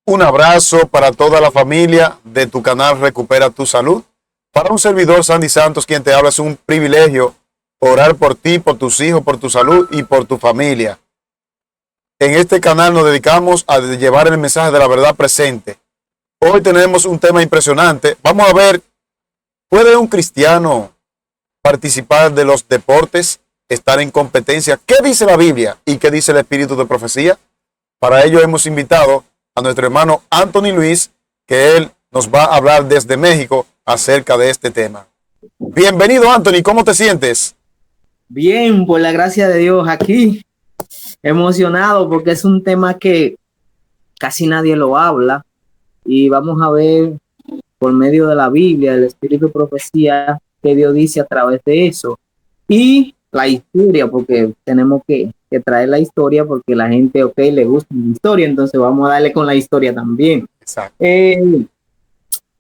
Un abrazo para toda la familia de tu canal Recupera tu Salud. Para un servidor, Sandy Santos, quien te habla, es un privilegio orar por ti, por tus hijos, por tu salud y por tu familia. En este canal nos dedicamos a llevar el mensaje de la verdad presente. Hoy tenemos un tema impresionante. Vamos a ver, ¿puede un cristiano participar de los deportes, estar en competencia? ¿Qué dice la Biblia y qué dice el Espíritu de Profecía? Para ello hemos invitado a nuestro hermano Anthony Luis, que él nos va a hablar desde México acerca de este tema. Bienvenido, Anthony, ¿cómo te sientes? Bien, por la gracia de Dios, aquí emocionado porque es un tema que casi nadie lo habla y vamos a ver por medio de la Biblia, el Espíritu de Profecía, que Dios dice a través de eso y la historia, porque tenemos que traer la historia porque la gente, le gusta la historia, entonces vamos a darle con la historia también. Exacto.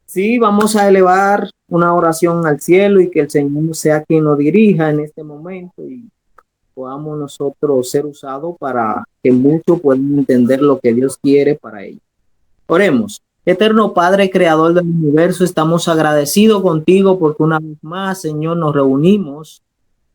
Sí, vamos a elevar una oración al cielo y que el Señor sea quien nos dirija en este momento y podamos nosotros ser usados para que muchos puedan entender lo que Dios quiere para ellos. Oremos. Eterno Padre, Creador del universo, estamos agradecidos contigo porque una vez más, Señor, nos reunimos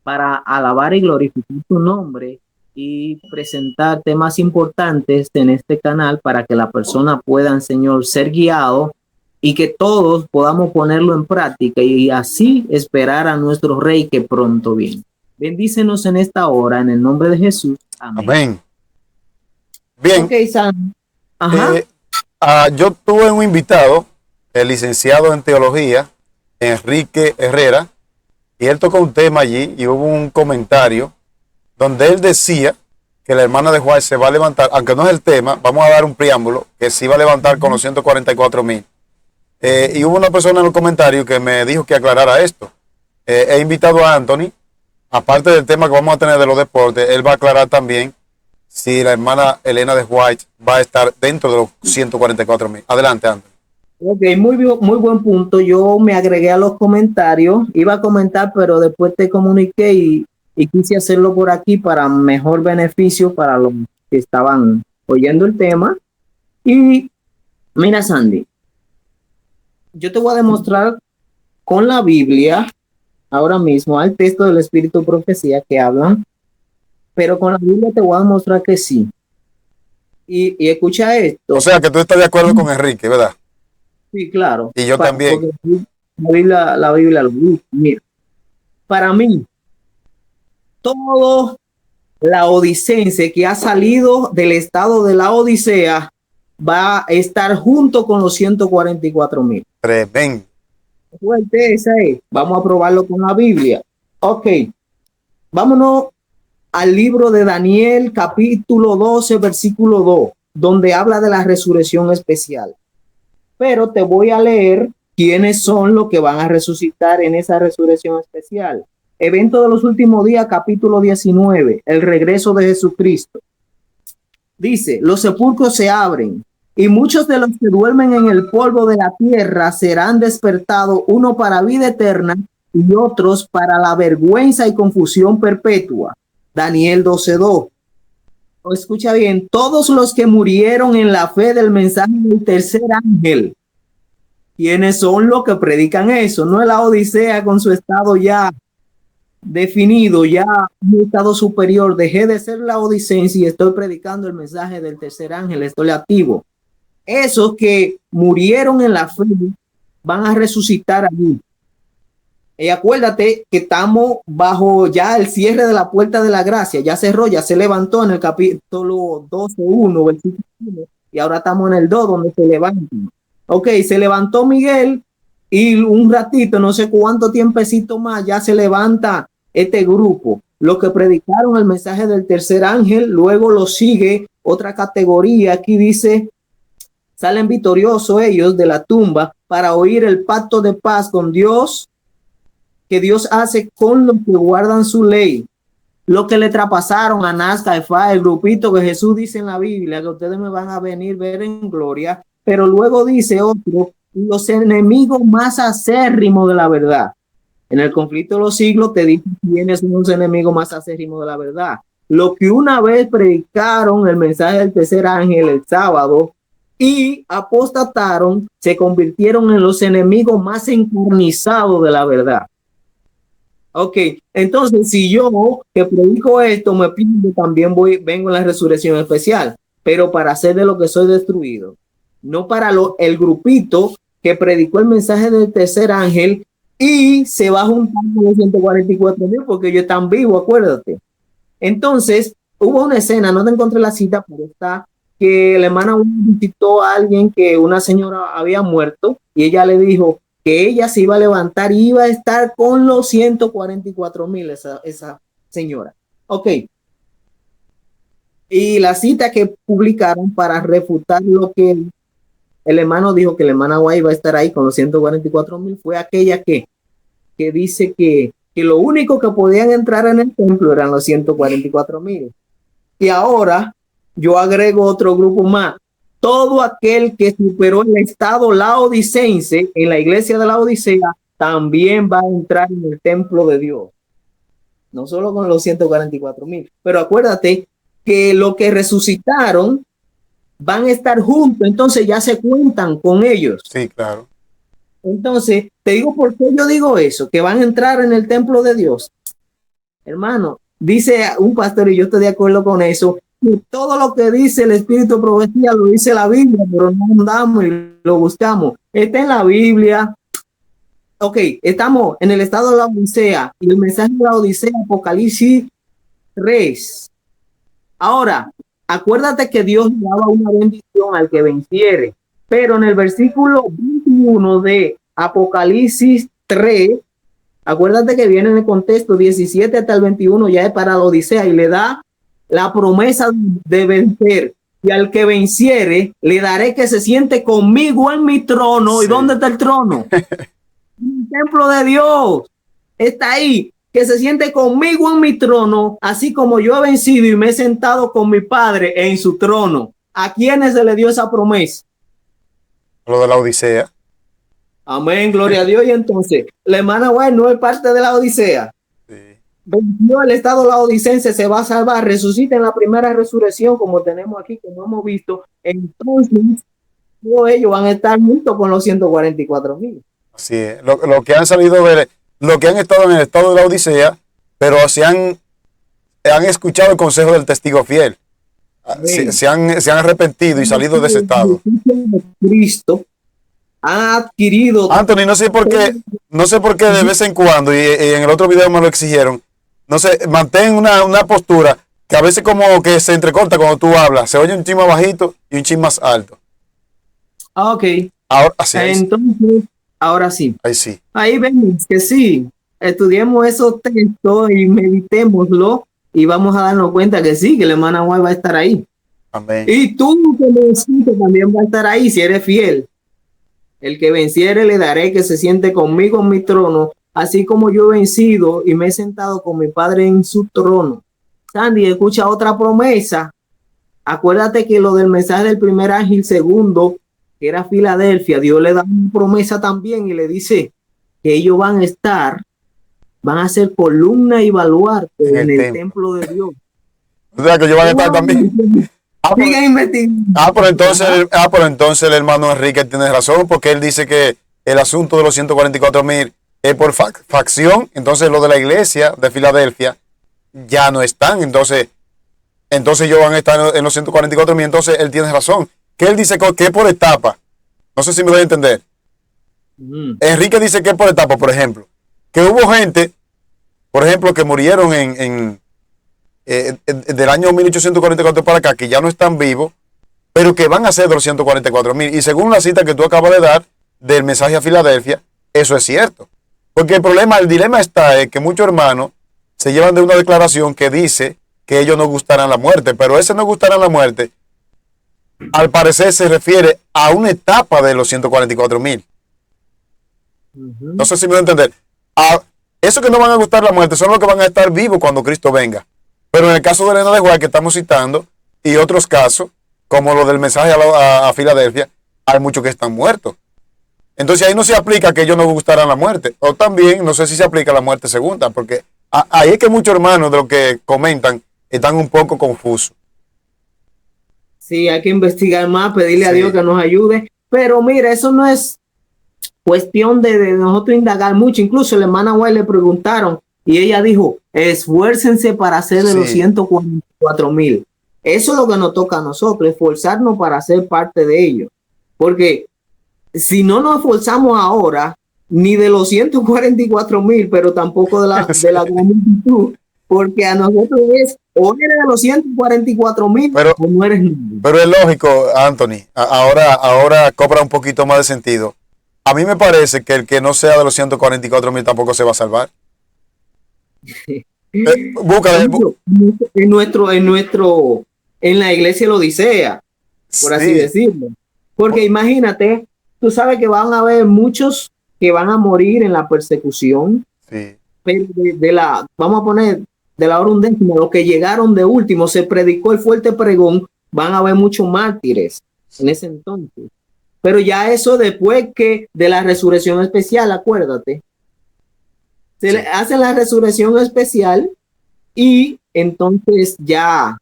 para alabar y glorificar tu nombre y presentar temas importantes en este canal para que la persona pueda, Señor, ser guiado y que todos podamos ponerlo en práctica y así esperar a nuestro Rey que pronto viene. Bendícenos en esta hora, en el nombre de Jesús. Amén. Amén. Bien. Okay, Sam. Ajá. Yo tuve un invitado, el licenciado en teología, Enrique Herrera, y él tocó un tema allí y hubo un comentario donde él decía que la hermana de White se va a levantar, aunque no es el tema, vamos a dar un preámbulo, que sí va a levantar con los 144,000. Y hubo una persona en el comentario que me dijo que aclarara esto. He invitado a Anthony, aparte del tema que vamos a tener de los deportes, él va a aclarar también si la hermana Elena de White va a estar dentro de los 144,000. Adelante, Anthony. Ok, muy buen punto. Yo me agregué a los comentarios, iba a comentar, pero después te comuniqué y quise hacerlo por aquí para mejor beneficio para los que estaban oyendo el tema. Y mira, Sandy, yo te voy a demostrar con la Biblia ahora mismo al texto del Espíritu de Profecía que hablan, pero con la Biblia te voy a demostrar que sí. Y escucha esto. O sea, que tú estás de acuerdo con Enrique, ¿verdad? Sí, claro. Y yo también. La Biblia lo dice. Mira, para mí, todo la odicense que ha salido del estado de la Odisea va a estar junto con los 144,000. Tremendo. Fuerte esa es. Vamos a probarlo con la Biblia. Ok. Vámonos al libro de Daniel, capítulo 12, versículo 2, donde habla de la resurrección especial. Pero te voy a leer quiénes son los que van a resucitar en esa resurrección especial. Evento de los últimos días, capítulo 19, el regreso de Jesucristo. Dice, los sepulcros se abren y muchos de los que duermen en el polvo de la tierra serán despertados, uno para vida eterna y otros para la vergüenza y confusión perpetua. Daniel 12:2. Escucha bien, todos los que murieron en la fe del mensaje del tercer ángel. ¿Quiénes son los que predican eso? No es la Odisea con su estado ya definido, ya un estado superior. Dejé de ser la odicense y estoy predicando el mensaje del tercer ángel, estoy activo. Esos que murieron en la fe van a resucitar allí. Y acuérdate que estamos bajo ya el cierre de la puerta de la gracia, ya cerró, ya se levantó en el capítulo 12:1, versículo 1, y ahora estamos en el 2 donde se levantan. Ok, se levantó Miguel y un ratito, no sé cuánto tiempecito más, ya se levanta este grupo. Los que predicaron el mensaje del tercer ángel, luego lo sigue otra categoría, aquí dice, salen victoriosos ellos de la tumba para oír el pacto de paz con Dios, que Dios hace con los que guardan su ley. Lo que le traspasaron a Anás, Caifás, el grupito que Jesús dice en la Biblia, que ustedes me van a venir a ver en gloria, pero luego dice otro, los enemigos más acérrimos de la verdad. En el conflicto de los siglos te dice quiénes son los enemigos más acérrimos de la verdad. Lo que una vez predicaron el mensaje del tercer ángel el sábado, y apostataron, se convirtieron en los enemigos más encarnizados de la verdad. Ok, entonces si yo que predico esto me pierdo, también vengo en la resurrección especial, pero para hacer de lo que soy destruido, no para el grupito que predicó el mensaje del tercer ángel y se va a juntar con los 144,000 porque ellos están vivos, acuérdate. Entonces hubo una escena, no te encontré la cita, pero está que la hermana visitó a alguien que una señora había muerto y ella le dijo que ella se iba a levantar y iba a estar con los 144,000, esa señora. Ok. Y la cita que publicaron para refutar lo que el hermano dijo que la hermana Guay iba a estar ahí con los 144,000 fue aquella que dice que lo único que podían entrar en el templo eran los 144,000. Y ahora yo agrego otro grupo más. Todo aquel que superó el estado laodicense en la iglesia de la Odisea también va a entrar en el templo de Dios. No solo con los 144,000. Pero acuérdate que los que resucitaron van a estar juntos, entonces ya se cuentan con ellos. Sí, claro. Entonces, te digo por qué yo digo eso, que van a entrar en el templo de Dios. Hermano, dice un pastor, y yo estoy de acuerdo con eso, que todo lo que dice el Espíritu de Profecía lo dice la Biblia, pero no andamos y lo buscamos. Está en la Biblia. Ok, estamos en el estado de la Odisea, y el mensaje de la Odisea, Apocalipsis 3. Ahora, acuérdate que Dios daba una bendición al que venciere, pero en el versículo 21 de Apocalipsis 3, acuérdate que viene en el contexto 17 hasta el 21, ya es para la Odisea, y le da la promesa de vencer. Y al que venciere, le daré que se siente conmigo en mi trono. Sí. ¿Y dónde está el trono? El templo de Dios. Está ahí. Que se siente conmigo en mi trono, así como yo he vencido y me he sentado con mi Padre en su trono. ¿A quiénes se le dio esa promesa? Lo de la Odisea. Amén, gloria a Dios. Y entonces, la hermana White no es parte de la Odisea. Sí. Venció el estado laodicense, se va a salvar, resucita en la primera resurrección, como tenemos aquí, como hemos visto. Entonces, todos ellos van a estar juntos con los 144,000. Así es. Lo que han salido de... Lo que han estado en el estado de la Odisea, pero han escuchado el consejo del testigo fiel. Se han arrepentido y salido de ese estado. Cristo ha adquirido. Anthony, no sé por qué de vez en cuando, y en el otro video me lo exigieron, no sé, mantén una postura que a veces como que se entrecorta cuando tú hablas. Se oye un chin más bajito y un chin más alto. Ok. Ahora, así es. Entonces, ahora sí. Ahí sí. Ahí vemos que sí. Estudiemos esos textos y meditémoslo y vamos a darnos cuenta que sí, que la hermana White va a estar ahí. Amén. Y tú que me escuchas también va a estar ahí si eres fiel. El que venciere le daré que se siente conmigo en mi trono, así como yo he vencido y me he sentado con mi Padre en su trono. Sandy, escucha otra promesa. Acuérdate que lo del mensaje del primer ángel segundo, que era Filadelfia, Dios le da una promesa también y le dice que ellos van a ser columna y baluarte en el templo de Dios. O sea, que ellos van a estar también. Pero entonces el hermano Enrique tiene razón, porque él dice que el asunto de los 144,000 es por facción. Entonces lo de la iglesia de Filadelfia ya no están, entonces ellos van a estar en los 144,000. Entonces él tiene razón, que él dice que es por etapa. No sé si me doy a entender. Enrique dice que es por etapa, por ejemplo, que hubo gente, por ejemplo, que murieron del año 1844 para acá, que ya no están vivos, pero que van a ser de los 144,000. Y según la cita que tú acabas de dar del mensaje a Filadelfia, eso es cierto. Porque el dilema está en que muchos hermanos se llevan de una declaración que dice que ellos no gustarán la muerte, pero ese no gustarán la muerte, al parecer se refiere a una etapa de los 144,000. No sé si me voy a entender. Esos que no van a gustar la muerte son los que van a estar vivos cuando Cristo venga. Pero en el caso de Elena de White que estamos citando, y otros casos, como lo del mensaje a Filadelfia, hay muchos que están muertos. Entonces ahí no se aplica que ellos no gustarán la muerte. O también, no sé si se aplica la muerte segunda, porque ahí es que muchos hermanos de lo que comentan están un poco confusos. Sí, hay que investigar más, pedirle a Sí. Dios que nos ayude. Pero mira, eso no es cuestión de nosotros indagar mucho. Incluso la hermana White le preguntaron y ella dijo, esfuércense para hacer de los Sí. 144,000. Eso es lo que nos toca a nosotros, esforzarnos para ser parte de ellos. Porque si no nos esforzamos ahora, ni de los 144,000, pero tampoco de la gran multitud, porque a nosotros es o eres de los 144,000 Pero, o no eres nadie. pero es lógico, Anthony. Ahora cobra un poquito más de sentido. A mí me parece que el que no sea de los 144,000 tampoco se va a salvar. Búscale. En la iglesia de la Odisea, por así Sí, decirlo. Porque imagínate, tú sabes que van a haber muchos que van a morir en la persecución, sí, pero vamos a poner de la hora undécima, los que llegaron de último, se predicó el fuerte pregón, van a haber muchos mártires en ese entonces. Pero ya eso después que de la resurrección especial, acuérdate, se sí. le hace la resurrección especial y entonces ya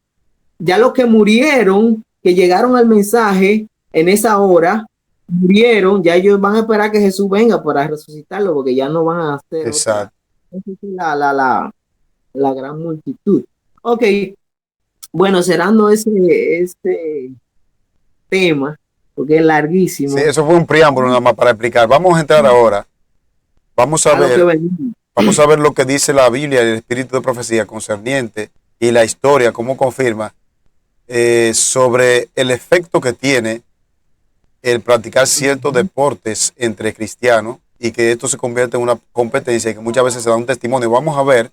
los que murieron, que llegaron al mensaje en esa hora, murieron, ya ellos van a esperar que Jesús venga para resucitarlo, porque ya no van a hacer otra. Exacto. Esa es la gran multitud. Ok, bueno, cerrando ese tema, porque es Sí, larguísimo, eso fue un preámbulo nada más para explicar. Vamos a entrar ahora. Vamos a a lo que ver, venimos. vamos a ver lo que dice la Biblia y el espíritu de profecía concerniente y la historia, cómo confirma sobre el efecto que tiene el practicar ciertos deportes entre cristianos y que esto se convierte en una competencia y que muchas veces se da un testimonio. Vamos a ver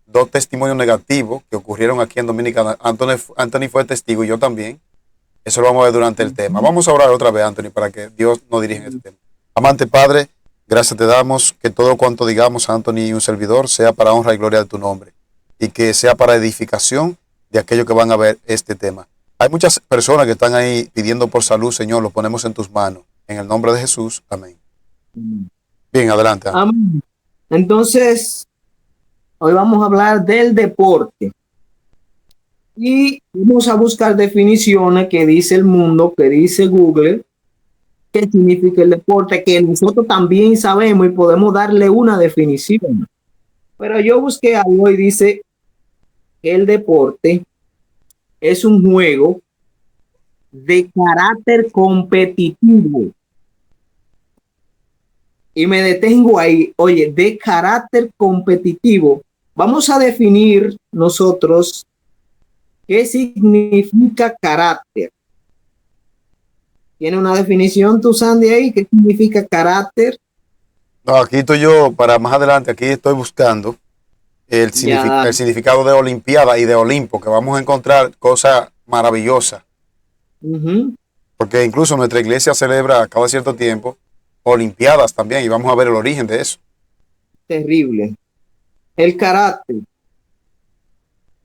dos testimonios negativos que ocurrieron aquí en Dominicana. Anthony fue testigo y yo también. Eso lo vamos a ver durante el tema. Vamos a orar otra vez, Anthony, para que Dios nos dirija en este tema. Amante Padre, gracias te damos que todo cuanto digamos, Anthony y un servidor, sea para honra y gloria de tu nombre y que sea para edificación de aquellos que van a ver este tema. Hay muchas personas que están ahí pidiendo por salud, Señor, lo ponemos en tus manos. En el nombre de Jesús, amén. Bien, adelante, Anthony. Amén. Entonces, hoy vamos a hablar del deporte. Y vamos a buscar definiciones que dice el mundo, que dice Google, qué significa el deporte, que nosotros también sabemos y podemos darle una definición. Pero yo busqué algo y dice que el deporte es un juego de carácter competitivo. Y me detengo ahí, oye, de carácter competitivo. Vamos a definir nosotros qué significa carácter. ¿Tiene una definición tú, Sandy, ahí? ¿Qué significa carácter? No, aquí estoy yo, para más adelante, aquí estoy buscando Ya. el significado de Olimpiada y de Olimpo, que vamos a encontrar cosas maravillosas. Porque incluso nuestra iglesia celebra cada cierto tiempo Olimpiadas también y vamos a ver el origen de eso. Terrible. El carácter.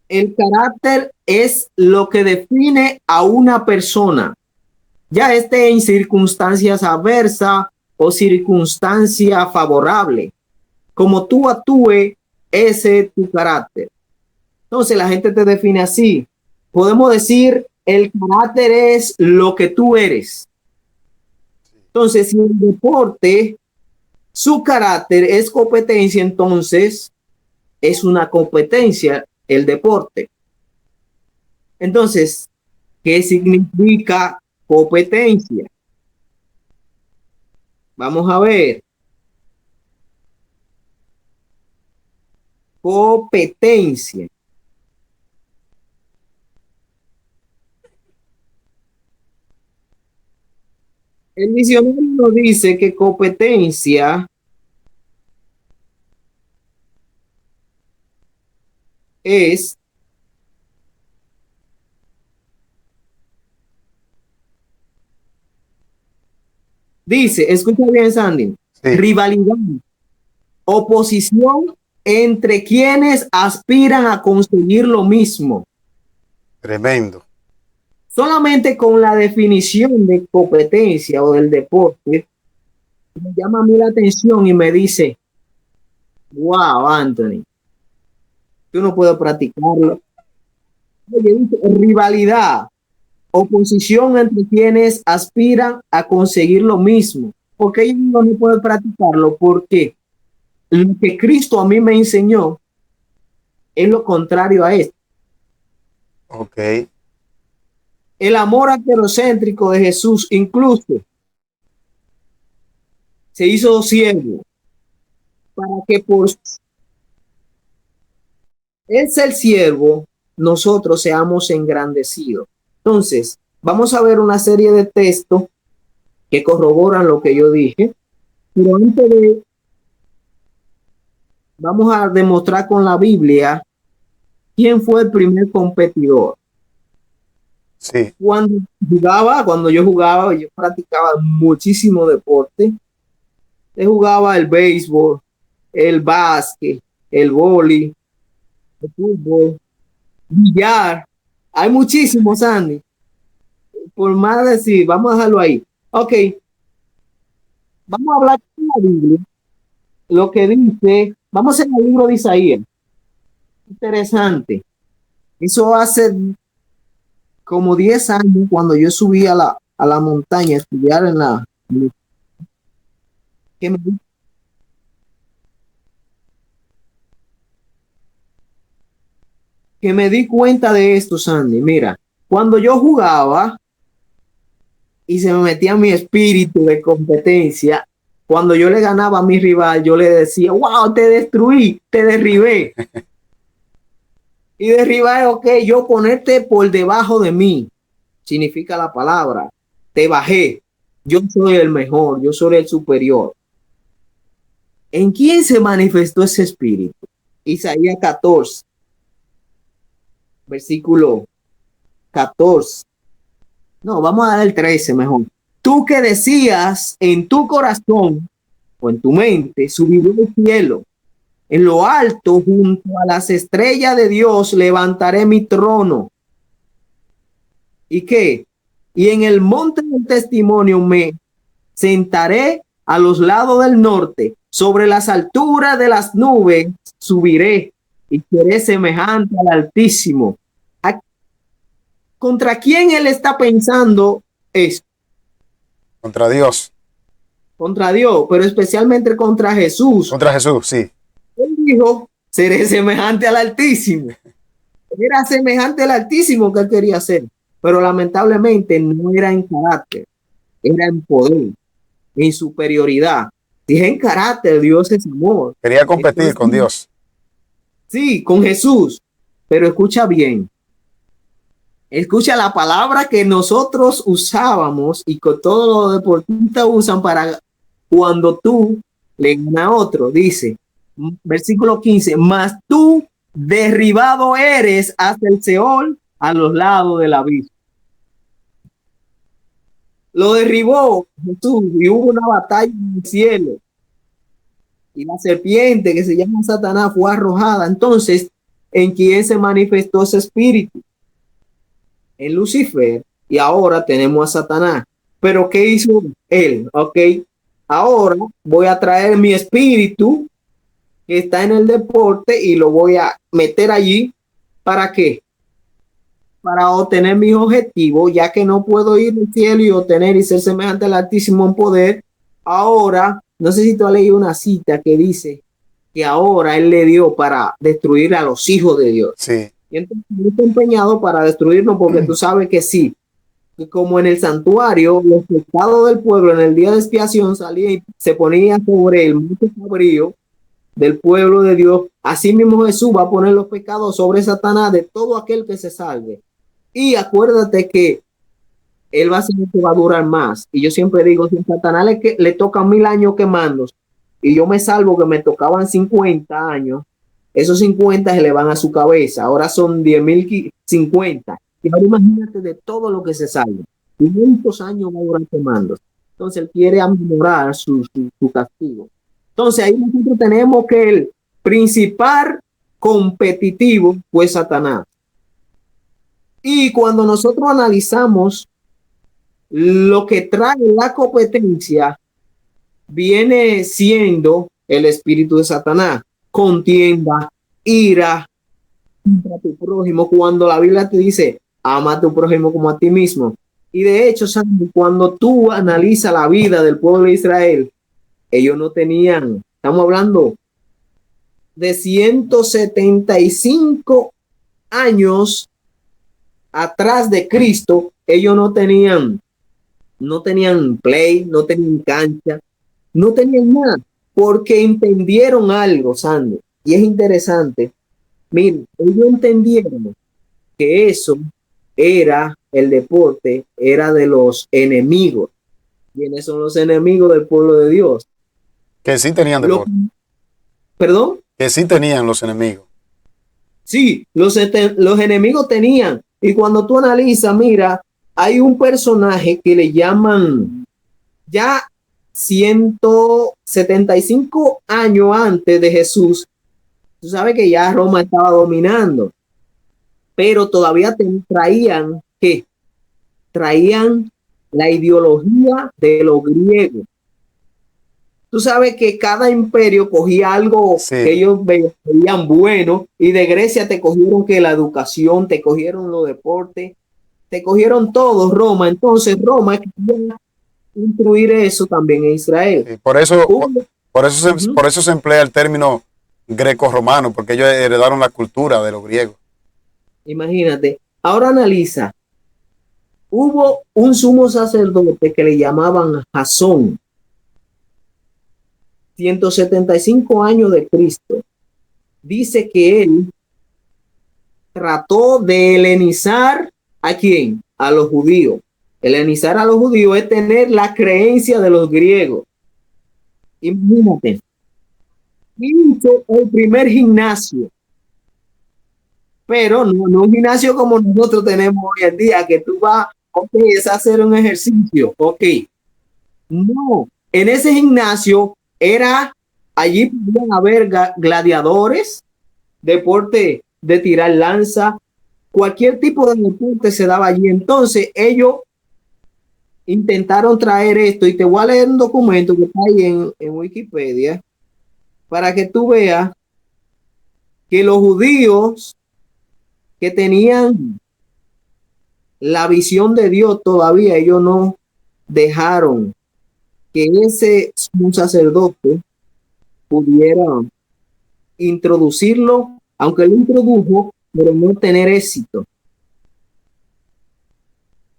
El carácter es lo que define a una persona, ya esté en circunstancias adversas o circunstancia favorable. Como tú actúes, ese es tu carácter. Entonces la gente te define así. Podemos decir, el carácter es lo que tú eres. Entonces, si el deporte, su carácter es competencia, entonces es una competencia el deporte. Entonces, ¿qué significa competencia? Vamos a ver. Competencia. El diccionario nos dice que competencia es dice, escucha bien, Sandy, Sí, rivalidad, oposición entre quienes aspiran a conseguir lo mismo. tremendo. Solamente con la definición de competencia o del deporte, me llama a mí la atención y me dice, wow, Anthony, tú no puedes practicarlo. Oye, dice, rivalidad, oposición entre quienes aspiran a conseguir lo mismo. ¿Por qué yo no puedo practicarlo? Porque lo que Cristo a mí me enseñó es lo contrario a esto. Ok. El amor heterocéntrico de Jesús incluso se hizo siervo para que por él ser siervo nosotros seamos engrandecidos. Entonces, vamos a ver una serie de textos que corroboran lo que yo dije, pero antes de, vamos a demostrar con la Biblia quién fue el primer competidor. Sí. Cuando yo jugaba, yo practicaba muchísimo deporte. Yo jugaba el béisbol, el básquet, el vóley, el fútbol, billar. Hay muchísimos, Andy. Por más decir, vamos a dejarlo ahí. Ok, vamos a hablar de la Biblia. Lo que dice, vamos en el libro de Isaías. Interesante. Eso hace como 10 años cuando yo subí a la montaña a estudiar en la... Que me, que me di cuenta de esto, Sandy. Mira, cuando yo jugaba y se me metía mi espíritu de competencia, cuando yo le ganaba a mi rival, yo le decía, wow, te destruí, te derribé. Y derribar, ok, yo ponerte por debajo de mí, significa la palabra, te bajé, yo soy el mejor, yo soy el superior. ¿En quién se manifestó ese espíritu? Isaías 14, versículo 14. No, vamos a dar el 13 mejor. Tú que decías en tu corazón o en tu mente, subiré al cielo. En lo alto, junto a las estrellas de Dios, levantaré mi trono. ¿Y qué? Y en el monte del testimonio me sentaré a los lados del norte. Sobre las alturas de las nubes subiré y seré semejante al Altísimo. ¿Contra quién él está pensando eso? Contra Dios. Contra Dios, pero especialmente contra Jesús. Contra Jesús, sí. Él dijo, seré semejante al Altísimo. Era semejante al Altísimo que él quería ser, pero lamentablemente no era en carácter, era en poder, en superioridad. Si es en carácter, Dios es amor. Quería competir Entonces, con Dios. sí, con Jesús, pero escucha bien. Escucha la palabra que nosotros usábamos y que todos los deportistas usan para cuando tú le ganas a otro. Dice, versículo 15, mas tú derribado eres hasta el Seol a los lados del abismo. Lo derribó Jesús y hubo una batalla en el cielo. Y la serpiente que se llama Satanás fue arrojada. Entonces, ¿en quién se manifestó ese espíritu? En Lucifer, y ahora tenemos a Satanás. Pero ¿qué hizo él? Ok, ahora voy a traer mi espíritu que está en el deporte y lo voy a meter allí. ¿Para qué? Para obtener mis objetivos, ya que no puedo ir al cielo y obtener y ser semejante al Altísimo en poder. Ahora, no sé si tú has leído una cita que dice que ahora él le dio para destruir a los hijos de Dios. Sí. Y entonces está empeñado para destruirnos porque tú sabes que sí, que como en el santuario, los pecados del pueblo en el día de expiación salían y se ponían sobre el monte cabrío del pueblo de Dios. Así mismo Jesús va a poner los pecados sobre Satanás de todo aquel que se salve. Y acuérdate que él va a ser el que va a durar más. Y yo siempre digo, si a Satanás le tocan 1000 años quemando y yo me salvo que me tocaban 50 años, esos 50 se le van a su cabeza. Ahora son 10.050. Y ahora imagínate de todo lo que se salve. 500 años va a durar quemando. Entonces él quiere aminorar su castigo. Entonces ahí nosotros tenemos que el principal competitivo fue Satanás. Y cuando nosotros analizamos lo que trae la competencia, viene siendo el espíritu de Satanás, contienda, ira, a tu prójimo, cuando la Biblia te dice, ama a tu prójimo como a ti mismo. Y de hecho, Sandy, cuando tú analizas la vida del pueblo de Israel, ellos no tenían, estamos hablando de 175 años atrás de Cristo, ellos no tenían play, no tenían cancha, no tenían nada, porque entendieron algo, Sandy, y es interesante. Miren, ellos entendieron que eso era el deporte, era de los enemigos. ¿Quiénes son los enemigos del pueblo de Dios? Que sí tenían Lo, deporte. ¿Perdón? Que sí tenían los enemigos. Sí, los enemigos tenían. Y cuando tú analizas, mira, hay un personaje que le llaman ya 175 años antes de Jesús. Tú sabes que ya Roma estaba dominando, pero todavía traían, ¿qué? Traían la ideología de los griegos. Tú sabes que cada imperio cogía algo Sí. que ellos veían bueno, y de Grecia te cogieron que la educación, te cogieron los deportes, te cogieron todo Roma. Entonces Roma quería incluir eso también en Israel. Sí, por eso, Hubo- por eso se emplea el término greco-romano, porque ellos heredaron la cultura de los griegos. Imagínate, ahora analiza, hubo un sumo sacerdote que le llamaban Jasón, 175 años de Cristo. Dice que él trató de helenizar ¿a quién? A los judíos. Helenizar a los judíos es tener la creencia de los griegos. Imagínate, hizo el primer gimnasio, pero no un gimnasio como nosotros tenemos hoy en día, que tú vas, ok, es hacer un ejercicio, ok. No, en ese gimnasio allí podían haber gladiadores, deporte de tirar lanza, cualquier tipo de deporte se daba allí. Entonces ellos intentaron traer esto, y te voy a leer un documento que está ahí en Wikipedia para que tú veas que los judíos que tenían la visión de Dios todavía, ellos no dejaron que ese sumo sacerdote pudiera introducirlo, aunque lo introdujo, pero no tener éxito.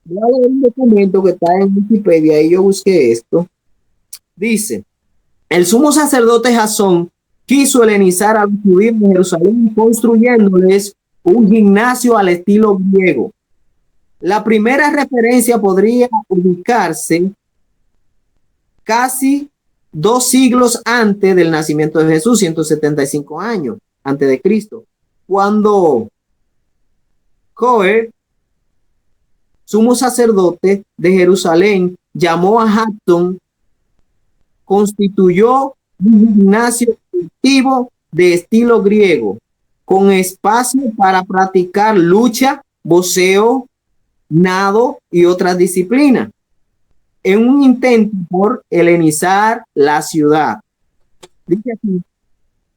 Voy a leer un documento que está en Wikipedia y yo busqué esto. Dice, el sumo sacerdote Jasón quiso helenizar a los judíos de Jerusalén construyéndoles un gimnasio al estilo griego. La primera referencia podría ubicarse casi 2 siglos antes del nacimiento de Jesús, 175 años antes de Cristo, cuando Coer, sumo sacerdote de Jerusalén, llamó a Jasón, constituyó un gimnasio activo de estilo griego, con espacio para practicar lucha, boxeo, nado y otras disciplinas, en un intento por helenizar la ciudad. Dice aquí,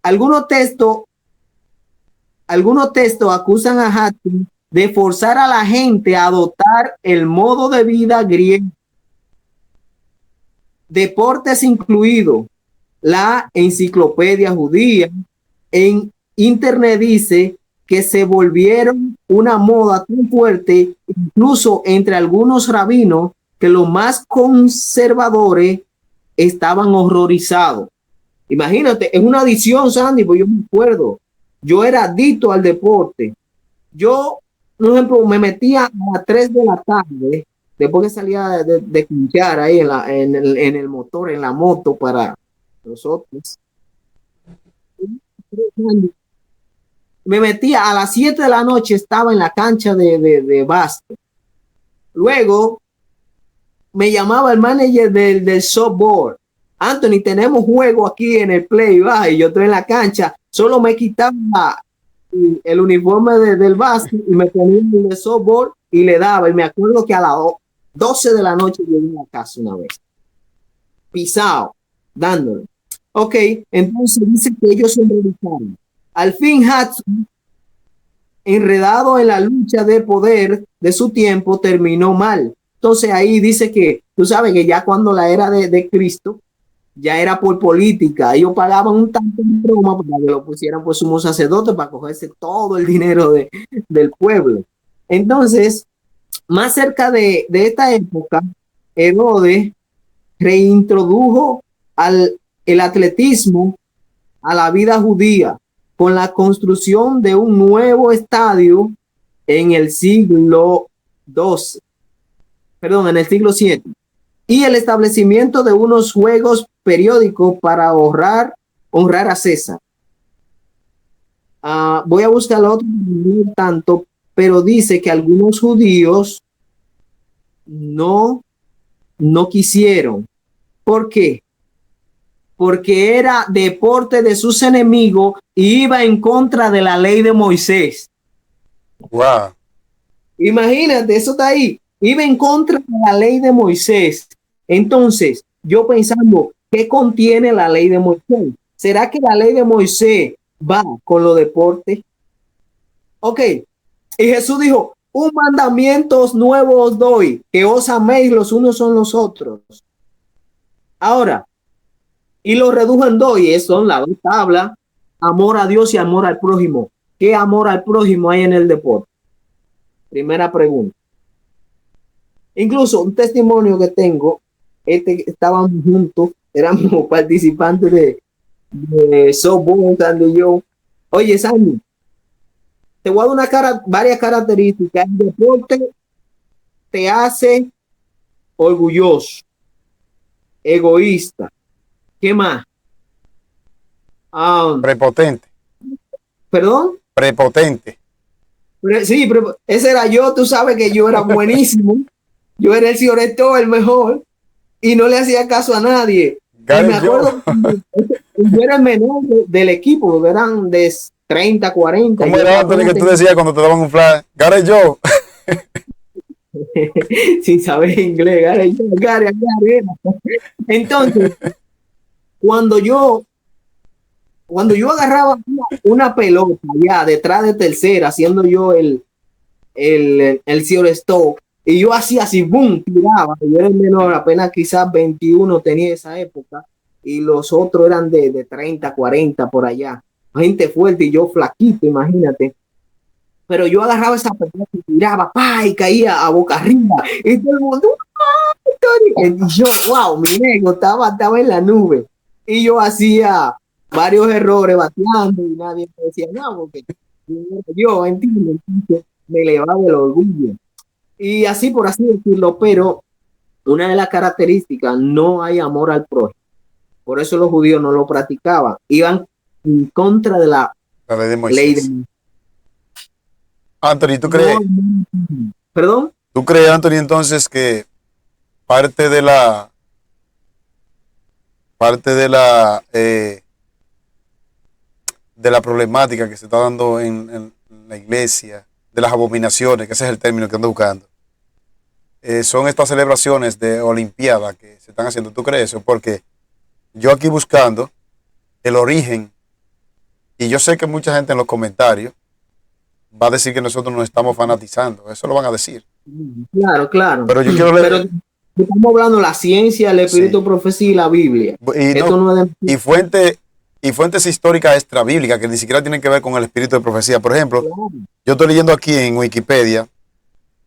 algunos textos acusan a Jasón de forzar a la gente a adoptar el modo de vida griego. Deportes incluidos. La enciclopedia judía en internet dice que se volvieron una moda tan fuerte, incluso entre algunos rabinos, que los más conservadores estaban horrorizados. Imagínate, es una adicción, Sandy, pues yo me acuerdo, yo era adicto al deporte. Yo, por ejemplo, me metía a las 3 de la tarde, después que salía de pinchar ahí en el motor, en la moto para nosotros. Me metía a las 7 de la noche, estaba en la cancha de básquet. Luego me llamaba el manager del softball. Anthony, tenemos juego aquí en el play, y yo estoy en la cancha. Solo me quitaba el uniforme del básquet y me ponía el de softball y le daba. Y me acuerdo que a las 12 de la noche llegué a la casa una vez, pisado, dándole. Ok, entonces dice que ellos se realizaron. Al fin Hudson enredado en la lucha de poder de su tiempo, terminó mal. Entonces ahí dice que, tú sabes que ya cuando la era de Cristo, ya era por política. Ellos pagaban un tanto de broma para que lo pusieran por sumo sacerdote para cogerse todo el dinero del pueblo. Entonces, más cerca de esta época, Herodes reintrodujo el atletismo a la vida judía con la construcción de un nuevo estadio en el siglo XII, perdón, en el siglo VII, y el establecimiento de unos juegos periódicos para honrar a César. Voy a buscar otro tanto, pero dice que algunos judíos no quisieron. ¿Por qué? Porque era deporte de sus enemigos y iba en contra de la ley de Moisés. Wow. Imagínate, eso está ahí. Iba en contra de la ley de Moisés. Entonces, yo pensando, ¿qué contiene la ley de Moisés? ¿Será que la ley de Moisés va con los deportes? Ok. Y Jesús dijo, un mandamiento nuevo os doy, que os améis los unos son los otros. Ahora, y lo redujo en dos, y son la tabla, amor a Dios y amor al prójimo. ¿Qué amor al prójimo hay en el deporte? Primera pregunta. Incluso un testimonio que tengo, estábamos juntos, éramos participantes de softball, Sandy y yo. Oye, Sandy, te voy a dar varias características. El deporte te hace orgulloso, egoísta. ¿Qué más? Prepotente. ¿Perdón? Prepotente. Sí, ese era yo. Tú sabes que yo era buenísimo. Yo era el cioreto, el mejor. Y no le hacía caso a nadie. Y me acuerdo yo era el menor del equipo. Eran de 30, 40. ¿Cómo era Anthony que tú decías cuando te daban un flash? Gare yo. Sin saber inglés. Gare. Entonces, cuando yo agarraba una pelota ya detrás de tercera, haciendo yo el shortstop, y yo hacía así, boom, tiraba. Yo era el menor, apenas quizás 21 tenía esa época, y los otros eran de 30, 40 por allá. Gente fuerte y yo flaquito, imagínate. Pero yo agarraba esa pelota y tiraba, y caía a boca arriba. Y todo el mundo, y yo, wow, mi ego estaba en la nube. Y yo hacía varios errores bateando y nadie me decía nada, porque yo entiendo, entonces me elevaba el orgullo. Y así, por así decirlo, pero una de las características, no hay amor al prójimo. Por eso los judíos no lo practicaban. Iban en contra de la ley de Moisés. Anthony, ¿tú crees? ¿Perdón? ¿Tú crees, Anthony, entonces que parte de la problemática que se está dando en la iglesia, de las abominaciones, que ese es el término que ando buscando, son estas celebraciones de Olimpiada que se están haciendo? ¿Tú crees eso? Porque yo aquí buscando el origen, y yo sé que mucha gente en los comentarios va a decir que nosotros nos estamos fanatizando, eso lo van a decir. Claro. Pero yo quiero leer. Pero estamos hablando de la ciencia, el espíritu, profecía y la Biblia. Y fuentes históricas extrabíblicas que ni siquiera tienen que ver con el espíritu de profecía. Por ejemplo, yo estoy leyendo aquí en Wikipedia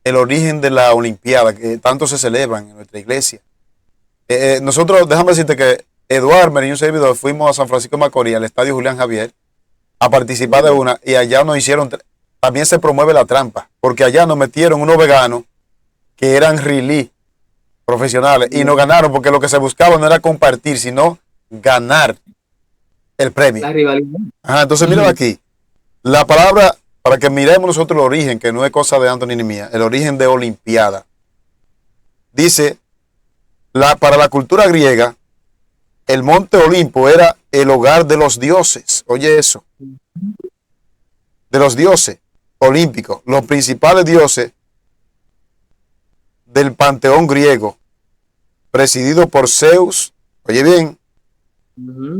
el origen de la Olimpiada, que tanto se celebran en nuestra iglesia. Nosotros, déjame decirte que Eduardo y un servidor fuimos a San Francisco de Macorís, al Estadio Julián Javier, a participar de una, y allá nos hicieron, también se promueve la trampa, porque allá nos metieron unos veganos que eran relí profesionales y nos ganaron, porque lo que se buscaba no era compartir, sino ganar el premio. La rivalidad. Entonces mira aquí, la palabra, para que miremos nosotros el origen, que no es cosa de Anthony ni mía, el origen de Olimpiada. Dice, para la cultura griega, el monte Olimpo era el hogar de los dioses. Oye eso. De los dioses olímpicos, los principales dioses del panteón griego, presidido por Zeus. Oye bien.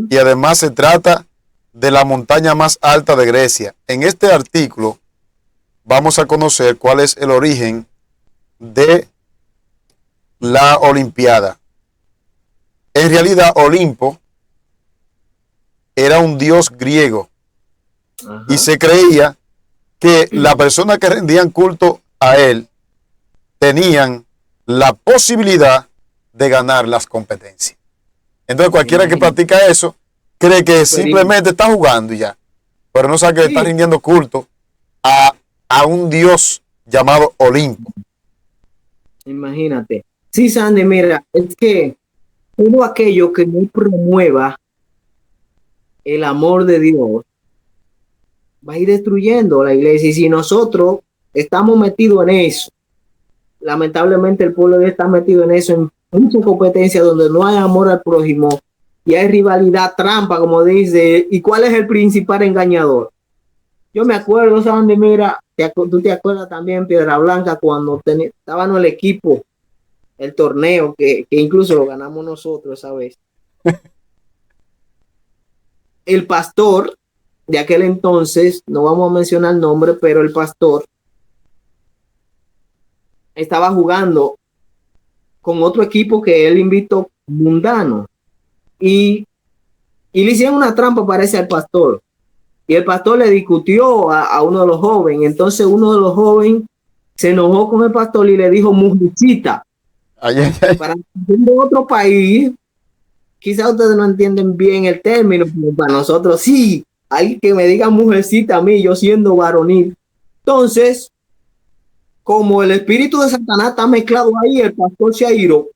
Y además se trata de la montaña más alta de Grecia. En este artículo vamos a conocer cuál es el origen de la Olimpiada. En realidad, Olimpo era un dios griego y se creía que las personas que rendían culto a él tenían la posibilidad de ganar las competencias. Entonces cualquiera que practica eso cree que simplemente está jugando y ya, pero no sabe que le está rindiendo culto a un dios llamado Olimpo. Imagínate. Sí, Sandy, mira, es que todo aquello que no promueva el amor de Dios va a ir destruyendo la iglesia. Y si nosotros estamos metidos en eso, lamentablemente el pueblo está metido en eso, en muchas competencias donde no hay amor al prójimo y hay rivalidad, trampa, como dice. ¿Y cuál es el principal engañador? Yo me acuerdo, Sandy, mira, tú te acuerdas también, Piedra Blanca, cuando estábamos en el equipo, el torneo, que incluso lo ganamos nosotros esa vez. El pastor de aquel entonces, no vamos a mencionar el nombre, pero el pastor estaba jugando con otro equipo que él invitó, mundano, y le hicieron una trampa, parece, al pastor. Y el pastor le discutió a uno de los jóvenes. Entonces uno de los jóvenes se enojó con el pastor y le dijo mujercita. Para otro país, quizás ustedes no entienden bien el término, pero para nosotros sí. Hay que me diga mujercita a mí, yo siendo varonil. Entonces, como el espíritu de Satanás está mezclado ahí, el pastor Shairo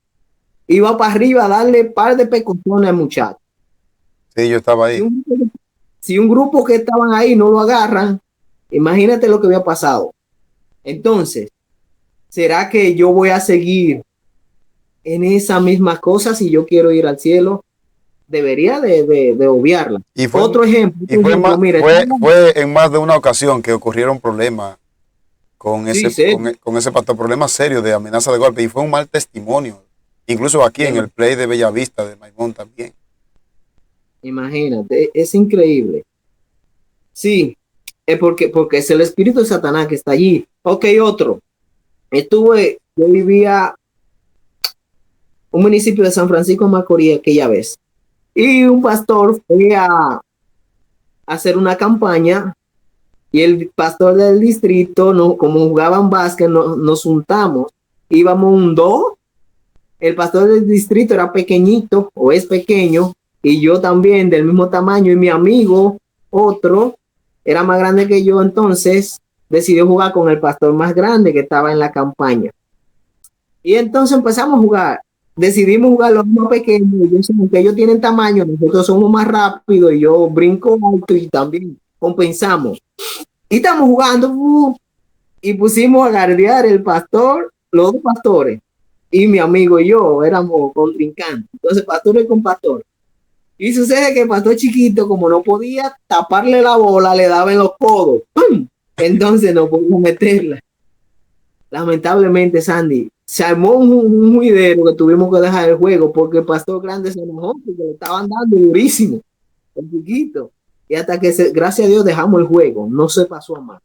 iba para arriba a darle un par de pecotones al muchacho. Sí, yo estaba ahí. Si un grupo que estaban ahí no lo agarran, imagínate lo que había pasado. Entonces, ¿será que yo voy a seguir en esas mismas cosas si yo quiero ir al cielo? Debería de obviarla. Y fue, otro ejemplo. Fue en más de una ocasión que ocurrieron problemas con ese pastor, problemas serios de amenaza de golpe, y fue un mal testimonio. Incluso aquí en el play de Bellavista de Maimón también. Imagínate, es increíble. Sí, es porque es el espíritu de Satanás que está allí. Ok, otro. Yo vivía un municipio de San Francisco de Macorís aquella vez. Y un pastor fue a hacer una campaña y el pastor del distrito, como jugaban básquet, nos juntamos. Íbamos un 2. El pastor del distrito era pequeñito o es pequeño y yo también del mismo tamaño y mi amigo, otro, era más grande que yo, entonces decidió jugar con el pastor más grande que estaba en la campaña. Y entonces empezamos a jugar. Decidimos jugar los más pequeños, aunque ellos tienen tamaño, nosotros somos más rápidos y yo brinco alto y también compensamos. Y estamos jugando y pusimos a guardiar el pastor, los dos pastores, y mi amigo y yo éramos contrincantes. Entonces, pastores con pastor. Y sucede que el pastor chiquito, como no podía taparle la bola, le daba en los codos. ¡Pum! Entonces no podíamos meterla. Lamentablemente, Sandy, se armó un juidero que tuvimos que dejar el juego porque el pastor grande se enojó porque le estaban dando durísimo, el chiquito. Y hasta que, gracias a Dios, dejamos el juego. No se pasó a más.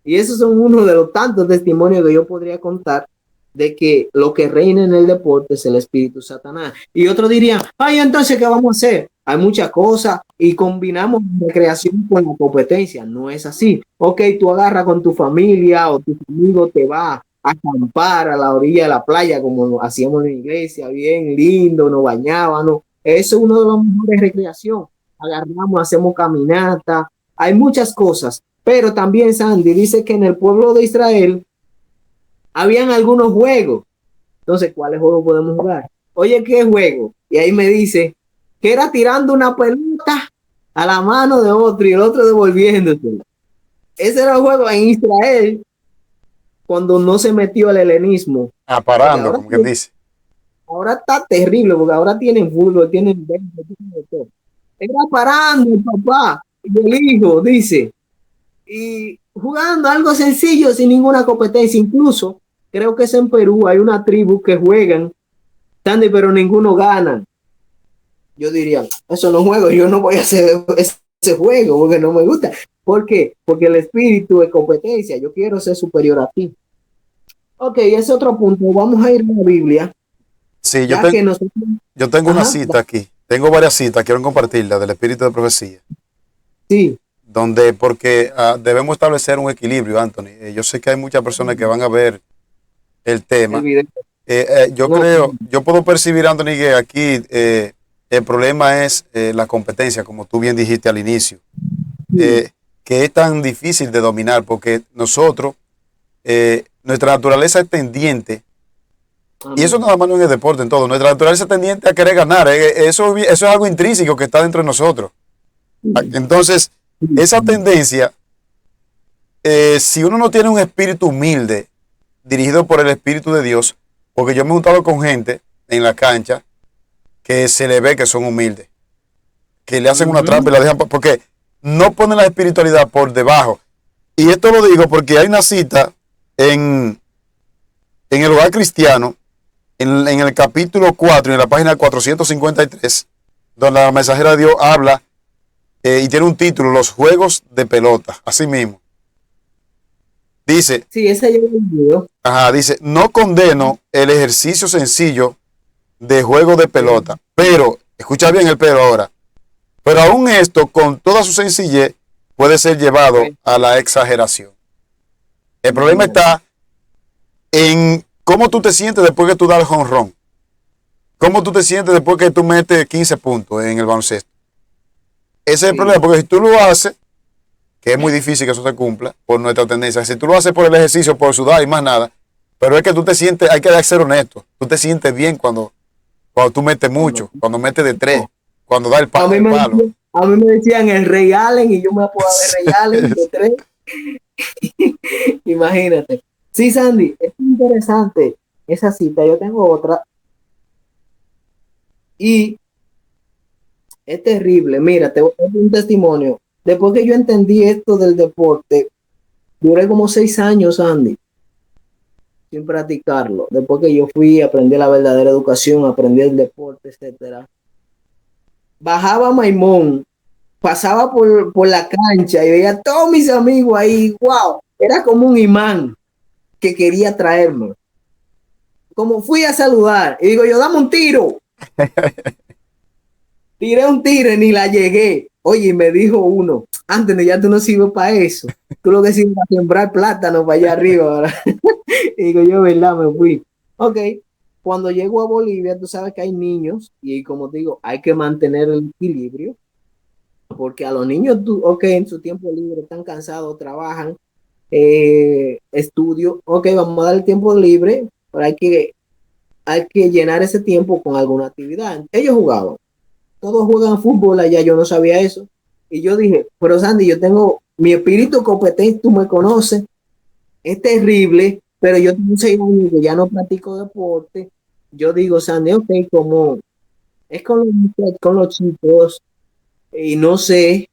Y esos son uno de los tantos testimonios que yo podría contar de que lo que reina en el deporte es el espíritu Satanás. Y otros dirían, ay, entonces, ¿qué vamos a hacer? Hay muchas cosas y combinamos recreación con la competencia. No es así. Ok, tú agarras con tu familia o tus amigos, te vas a acampar a la orilla de la playa como hacíamos en la iglesia, bien lindo, nos bañábamos. Eso es uno de los mejores recreación. Agarramos, hacemos caminata. Hay muchas cosas. Pero también Sandy dice que en el pueblo de Israel habían algunos juegos. Entonces, ¿cuáles juegos podemos jugar? Oye, ¿qué juego? Y ahí me dice que era tirando una pelota a la mano de otro y el otro devolviéndose. Ese era el juego en Israel cuando no se metió el helenismo. Parando, como quien dice. Ahora está terrible porque ahora tienen fútbol, tienen de todo. Era parando el papá y el hijo, dice. Y jugando algo sencillo sin ninguna competencia. Incluso creo que es en Perú, hay una tribu que juegan, Sandy, pero ninguno gana. Yo diría, eso no juego, yo no voy a hacer ese juego porque no me gusta. ¿Por qué? Porque el espíritu es competencia. Yo quiero ser superior a ti. Ok, ese otro punto. Vamos a ir a la Biblia. Sí, Ya que nosotros... yo tengo una Ajá, cita aquí. Tengo varias citas, quiero compartirlas del espíritu de profecía. sí. Donde, porque debemos establecer un equilibrio, Anthony. Yo sé que hay muchas personas que van a ver el El tema. video. Yo No, creo, yo puedo percibir, Anthony, que aquí el problema es la competencia, como tú bien dijiste al inicio, sí. que es tan difícil de dominar, porque nosotros, nuestra naturaleza es tendiente, y eso Amén. nada más no en el deporte, en todo, nuestra naturaleza es tendiente a querer ganar, eso es algo intrínseco que está dentro de nosotros. Entonces, esa tendencia, si uno no tiene un espíritu humilde, dirigido por el Espíritu de Dios, porque yo me he juntado con gente en la cancha que se le ve que son humildes, que le hacen una trampa y la dejan, porque no ponen la espiritualidad por debajo. Y esto lo digo porque hay una cita en el hogar cristiano, en el capítulo 4, en la página 453, donde la mensajera de Dios habla y tiene un título, Los juegos de pelota, así mismo. Dice, Sí, ese yo lo video. ajá, dice, no condeno el ejercicio sencillo de juego de pelota, pero, escucha bien el pero ahora, pero aún esto, con toda su sencillez, puede ser llevado a la exageración. El problema está en cómo tú te sientes después que tú das el jonrón. Cómo tú te sientes después que tú metes 15 puntos en el baloncesto. Ese es el problema, porque si tú lo haces, que es muy difícil que eso se cumpla por nuestra tendencia, si tú lo haces por el ejercicio, por sudar y más nada, pero es que tú te sientes, hay que ser honesto, tú te sientes bien cuando tú metes mucho, cuando metes de 3, cuando da el A mí palo. a mí me decían el Rey Allen y yo me apodo de Rey Allen de 3. Imagínate. Sí, Sandy, es interesante esa cita. Yo tengo otra y es terrible. Mira, te voy a dar un testimonio. Después que yo entendí esto del deporte, duré como 6 años, Sandy, sin practicarlo. Después que yo fui, aprendí la verdadera educación, aprendí el deporte, etcétera. Bajaba a Maimón, pasaba por la cancha y veía a todos mis amigos ahí. Wow, era como un imán que quería traerme. Como fui a saludar y digo yo, dame un tiro. Tiré un tiro y ni la llegué. Oye, y me dijo uno, Antes ya tú no sirves para eso. Tú lo que sirves para sembrar plátano para allá arriba. ¿Verdad? Y digo yo, ¿verdad? Me fui. Ok, cuando llego a Bolivia, tú sabes que hay niños y como te digo, hay que mantener el equilibrio porque a los niños, ok, en su tiempo libre están cansados, trabajan, estudio, ok, vamos a dar el tiempo libre, pero hay que llenar ese tiempo con alguna actividad. Ellos jugaban, todos juegan fútbol allá, yo no sabía eso. Y yo dije, pero Sandy, yo tengo mi espíritu competente, tú me conoces, es terrible, pero yo tengo 6 años que ya no practico deporte. Yo digo, Sandy, ok, como es con los chicos, y no sé,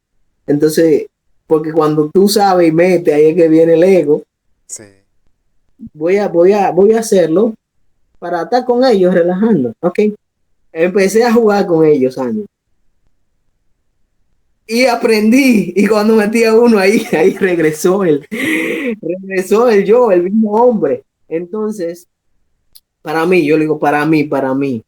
entonces, porque cuando tú sabes y metes, ahí es que viene el ego. Sí. Voy a hacerlo para estar con ellos relajando, ok. Empecé a jugar con ellos años y aprendí, y cuando metí a uno ahí regresó el mismo hombre. Entonces, para mí, yo le digo, para mí,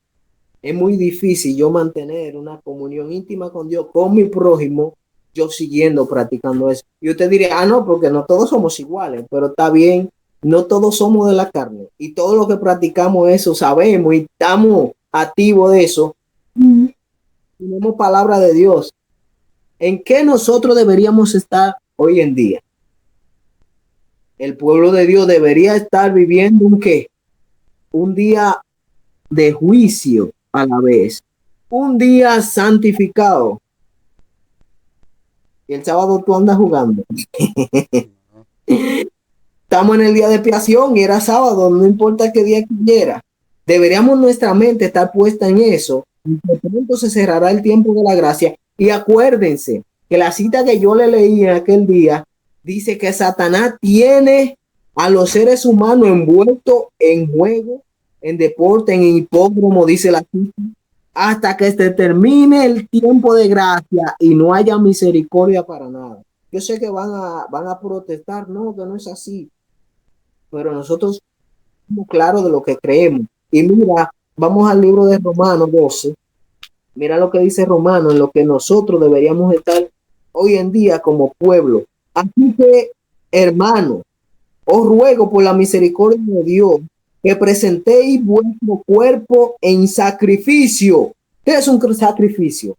es muy difícil yo mantener una comunión íntima con Dios, con mi prójimo, yo siguiendo practicando eso. Y usted diría, no, porque no todos somos iguales, pero está bien, no todos somos de la carne. Y todo lo que practicamos eso, sabemos y estamos activos de eso, tenemos palabra de Dios. ¿En qué nosotros deberíamos estar hoy en día? El pueblo de Dios debería estar viviendo un qué? Un día de juicio a la vez. Un día santificado. Y el sábado tú andas jugando. Estamos en el día de expiación y era sábado, no importa qué día quiera. Deberíamos nuestra mente estar puesta en eso. Y de pronto se cerrará el tiempo de la gracia. Y acuérdense que la cita que yo le leí en aquel día dice que Satanás tiene a los seres humanos envueltos en juego, en deporte, en hipódromo, dice la cita, hasta que se termine el tiempo de gracia y no haya misericordia para nada. Yo sé que van a protestar, no, que no es así, pero nosotros somos claros de lo que creemos. Y mira, vamos al libro de Romanos 12. Mira lo que dice Romanos, en lo que nosotros deberíamos estar hoy en día como pueblo. Así que, hermano, os ruego por la misericordia de Dios que presentéis vuestro cuerpo en sacrificio. ¿Qué es un sacrificio?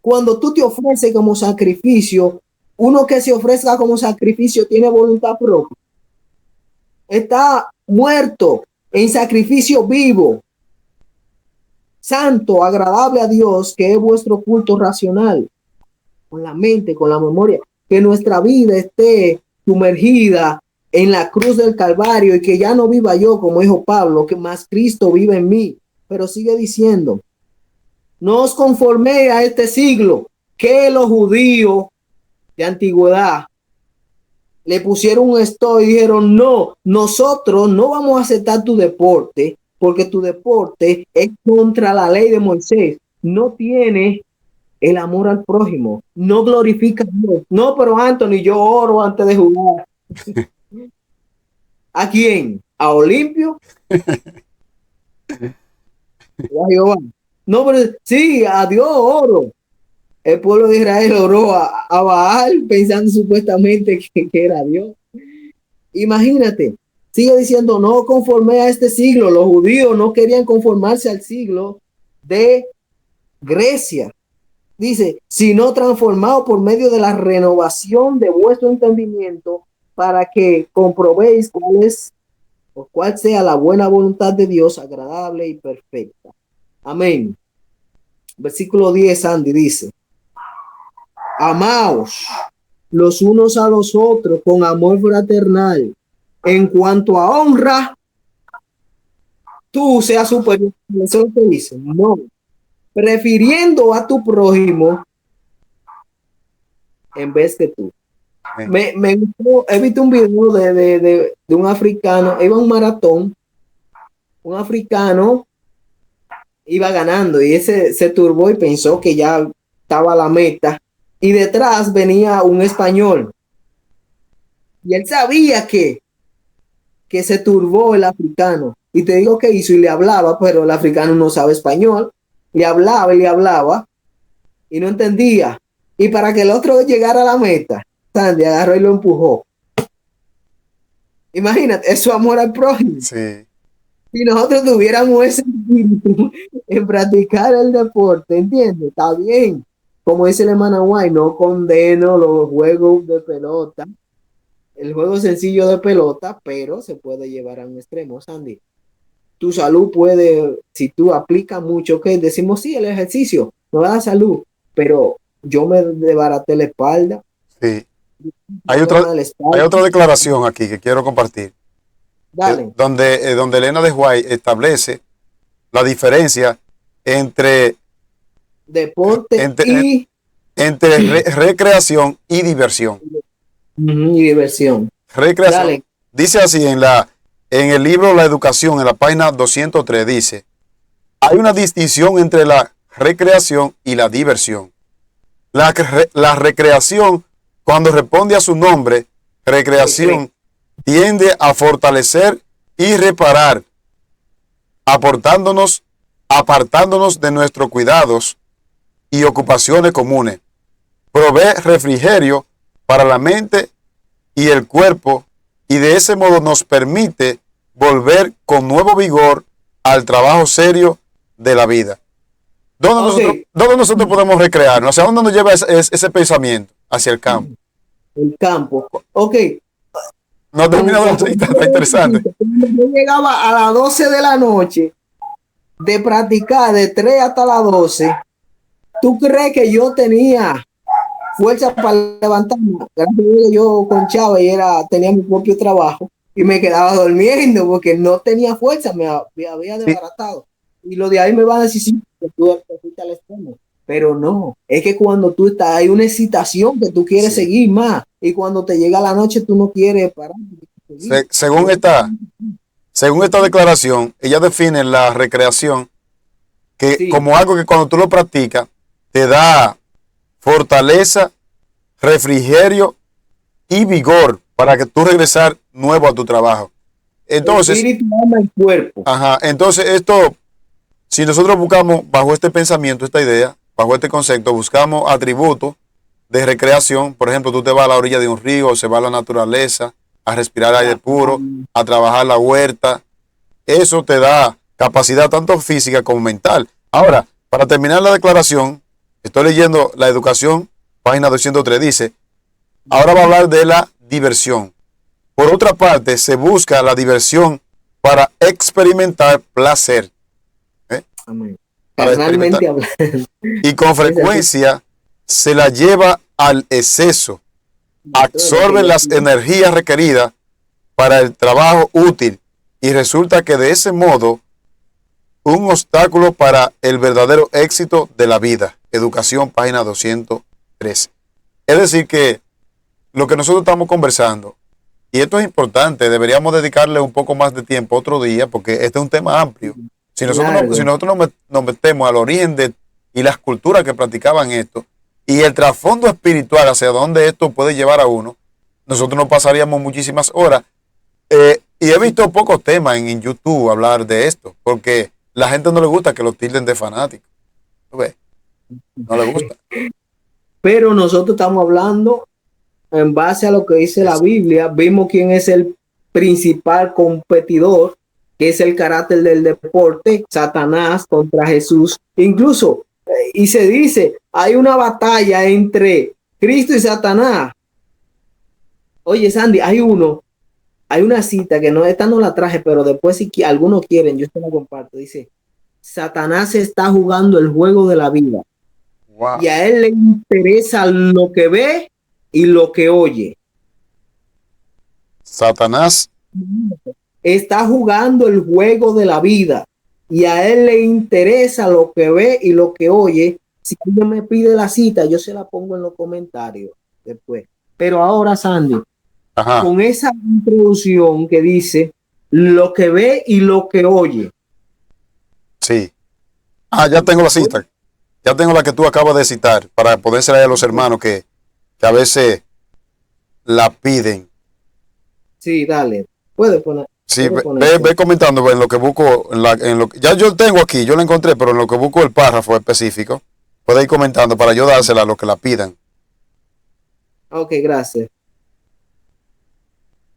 Cuando tú te ofreces como sacrificio, uno que se ofrezca como sacrificio tiene voluntad propia. Está muerto en sacrificio vivo, santo, agradable a Dios, que es vuestro culto racional, con la mente, con la memoria, que nuestra vida esté sumergida en la cruz del Calvario y que ya no viva yo, como dijo Pablo, que más Cristo vive en mí. Pero sigue diciendo, no os conforméis a este siglo, que los judíos de antigüedad le pusieron un stop y dijeron, no, nosotros no vamos a aceptar tu deporte, porque tu deporte es contra la ley de Moisés, no tiene el amor al prójimo, no glorifica a Dios. No, pero Anthony, yo oro antes de jugar. ¿A quién? ¿A Olimpio? ¿A Jehová? No, pero sí, a Dios oro. El pueblo de Israel oró a Baal pensando supuestamente que era Dios. Imagínate, sigue diciendo, no conforme a este siglo. Los judíos no querían conformarse al siglo de Grecia. Dice, sino transformado por medio de la renovación de vuestro entendimiento para que comprobéis cuál sea la buena voluntad de Dios, agradable y perfecta. Amén. Versículo 10, Andy dice, amaos los unos a los otros con amor fraternal. En cuanto a honra, tú seas superior. Eso es lo que dice. No. Prefiriendo a tu prójimo en vez que tú. Me gustó, he visto un video de un africano, iba a un maratón, un africano iba ganando y ese se turbó y pensó que ya estaba a la meta y detrás venía un español y él sabía que se turbó el africano y te digo que hizo y le hablaba, pero el africano no sabe español, le hablaba y no entendía y para que el otro llegara a la meta, Sandy agarró y lo empujó. Imagínate, eso es amor al prójimo. Sí. Si nosotros tuviéramos ese espíritu en practicar el deporte, ¿entiendes? Está bien. Como dice el hermano White, no condeno los juegos de pelota, el juego sencillo de pelota, pero se puede llevar a un extremo, Sandy. Tu salud puede, si tú aplicas mucho, que decimos, sí, el ejercicio no da salud, pero yo me desbaraté la espalda. Sí. Hay otra declaración aquí que quiero compartir. Dale. Donde Elena de White establece la diferencia entre deporte entre recreación y diversión. Y diversión. Recreación. Dale. Dice así en el libro La Educación, en la página 203, dice, hay una distinción entre la recreación y la diversión. La recreación, cuando responde a su nombre, recreación, tiende a fortalecer y reparar, apartándonos de nuestros cuidados y ocupaciones comunes. Provee refrigerio para la mente y el cuerpo y de ese modo nos permite volver con nuevo vigor al trabajo serio de la vida. ¿Dónde nosotros podemos recrearnos? ¿Hacia dónde nos lleva ese pensamiento? Hacia el campo. El campo. Ok. No ha terminado la cita, está interesante. Yo llegaba a las 12 de la noche de practicar de 3 hasta las 12. ¿Tú crees que yo tenía fuerza para levantarme? Gracias a Dios yo conchaba y tenía mi propio trabajo y me quedaba durmiendo porque no tenía fuerza, me había desbaratado. Y lo de ahí me van a decir, sí, que tú fuiste al extremo. Pero no, es que cuando tú estás, hay una excitación que tú quieres seguir más. Y cuando te llega la noche, tú no quieres parar. Según esta declaración, ella define la recreación como algo que cuando tú lo practicas, te da fortaleza, refrigerio y vigor para que tú regresar nuevo a tu trabajo. Entonces, espíritu, alma y cuerpo. ajá, entonces esto, si nosotros buscamos bajo este pensamiento, esta idea, bajo este concepto, buscamos atributos de recreación. Por ejemplo, tú te vas a la orilla de un río, se va a la naturaleza, a respirar aire puro, a trabajar la huerta. Eso te da capacidad tanto física como mental. Ahora, para terminar la declaración, estoy leyendo la educación, página 203, dice, ahora va a hablar de la diversión. Por otra parte, se busca la diversión para experimentar placer. Amén. Para Carnalmente experimentar. hablando. Y con frecuencia se la lleva al exceso. Absorbe las energías requeridas para el trabajo útil y resulta que de ese modo un obstáculo para el verdadero éxito de la vida. Educación, página 213. Es decir que lo que nosotros estamos conversando, y esto es importante, deberíamos dedicarle un poco más de tiempo otro día, porque este es un tema amplio. Si nosotros, Claro. si nosotros nos metemos al origen y las culturas que practicaban esto, y el trasfondo espiritual hacia dónde esto puede llevar a uno, nosotros nos pasaríamos muchísimas horas. Y he visto pocos temas en YouTube hablar de esto, porque la gente no le gusta que lo tilden de fanático. ¿Tú ves? No le gusta. Pero nosotros estamos hablando en base a lo que dice la Biblia. Vimos quién es el principal competidor, que es el carácter del deporte, Satanás contra Jesús. Incluso, y se dice, hay una batalla entre Cristo y Satanás. Oye, Sandy, hay una cita que no, esta no la traje, pero después si algunos quieren, yo se la comparto. Dice, Satanás está jugando el juego de la vida. Wow. Y a él le interesa lo que ve y lo que oye. Satanás Está jugando el juego de la vida y a él le interesa lo que ve y lo que oye. Si alguien me pide la cita, yo se la pongo en los comentarios después. Pero ahora, Sandy, ajá. con esa introducción que dice lo que ve y lo que oye. Sí. Ya tengo la cita. Ya tengo la que tú acabas de citar para podérsela a los hermanos que a veces la piden. Sí, dale. Puedes poner. Sí, puedes poner. ve comentando en lo que busco, ya yo tengo aquí, yo la encontré, pero en lo que busco el párrafo específico, puede ir comentando para yo dársela a los que la pidan. Ok, gracias.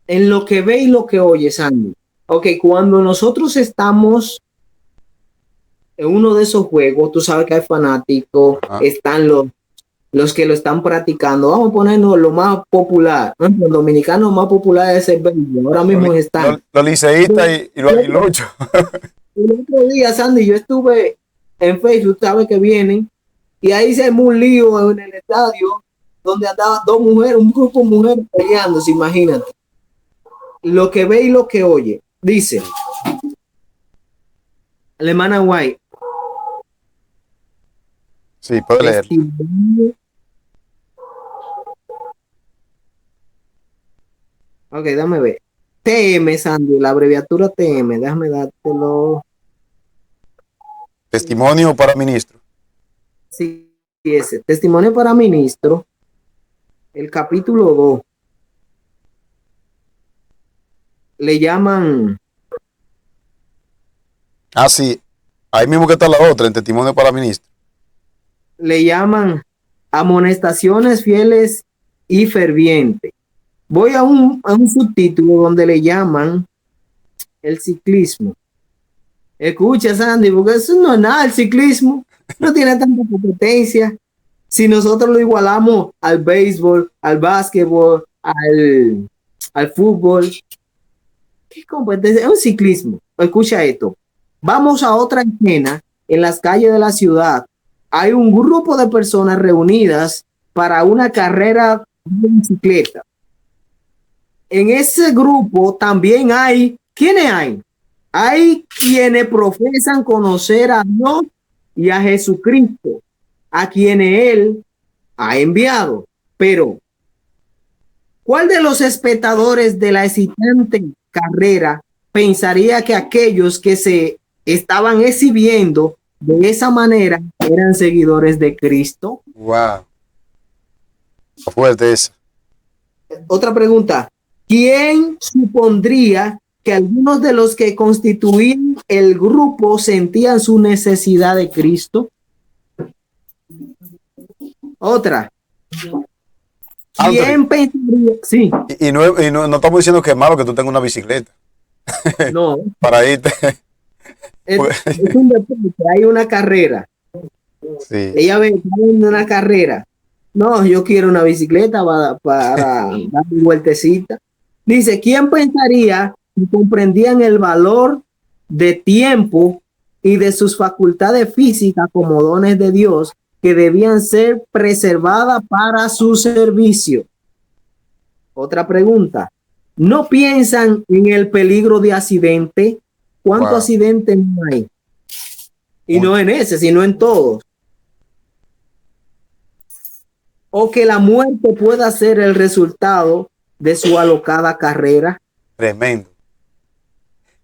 En lo que ve y lo que oye, Sandy. Ok, cuando nosotros estamos en uno de esos juegos, tú sabes que hay fanáticos, están los que lo están practicando. Vamos a ponernos lo más popular. El dominicano más popular es el béisbol. Ahora mismo están. Los liceístas y los aguiluchos. El otro día, Sandy, yo estuve en Facebook, sabes que vienen, y ahí se armó un lío en el estadio donde andaban dos mujeres, un grupo de mujeres peleándose, imagínate. Lo que ve y lo que oye. Dice, Alemana White. Sí, puede leer. Ok, déjame ver. TM, Sandy, la abreviatura TM, déjame dártelo. Testimonio para ministro. Sí, ese. Testimonio para ministro. El capítulo 2. Le llaman. Sí. Ahí mismo que está la otra, en testimonio para ministro. Le llaman amonestaciones fieles y fervientes. Voy a un subtítulo donde le llaman el ciclismo. Escucha, Sandy, porque eso no es nada, el ciclismo no tiene tanta competencia. Si nosotros lo igualamos al béisbol, al básquetbol, al fútbol, ¿qué competencia? Es un ciclismo. Escucha esto. Vamos a otra escena en las calles de la ciudad. Hay un grupo de personas reunidas para una carrera de bicicleta. En ese grupo también hay, ¿quiénes hay? Hay quienes profesan conocer a Dios y a Jesucristo, a quienes Él ha enviado. Pero, ¿cuál de los espectadores de la excitante carrera pensaría que aquellos que se estaban exhibiendo de esa manera eran seguidores de Cristo? Wow. Fuerte esa. Otra pregunta. ¿Quién supondría que algunos de los que constituían el grupo sentían su necesidad de Cristo? Otra. ¿Quién pensaría? Sí, No estamos diciendo que es malo que tú tengas una bicicleta no. para irte. Es un deporte, hay una carrera. Sí. Ella ve en una carrera. No, yo quiero una bicicleta para dar mi vueltecita. Dice, ¿quién pensaría que comprendían el valor de tiempo y de sus facultades físicas como dones de Dios que debían ser preservadas para su servicio? Otra pregunta. ¿No piensan en el peligro de accidente? ¿Cuántos Wow. accidentes no hay? Y no en ese, sino en todos. O que la muerte pueda ser el resultado de su alocada carrera. Tremendo.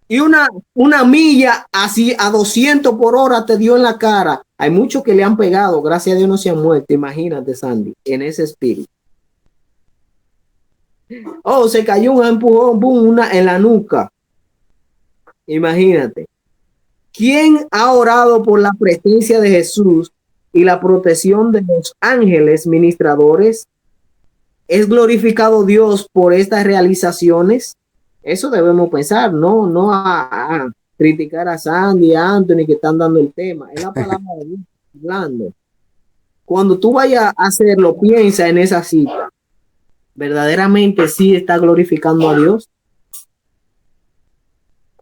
Y una milla así a 200 por hora te dio en la cara. Hay muchos que le han pegado, gracias a Dios no se han muerto. Imagínate, Sandy, en ese espíritu. Oh, se cayó un empujón, boom, en la nuca. Imagínate. ¿Quién ha orado por la presencia de Jesús y la protección de los ángeles ministradores? ¿Es glorificado Dios por estas realizaciones? Eso debemos pensar, no a criticar a Sandy, a Anthony que están dando el tema. Es la palabra de Dios hablando. Cuando tú vayas a hacerlo, piensa en esa cita. ¿Verdaderamente sí está glorificando a Dios?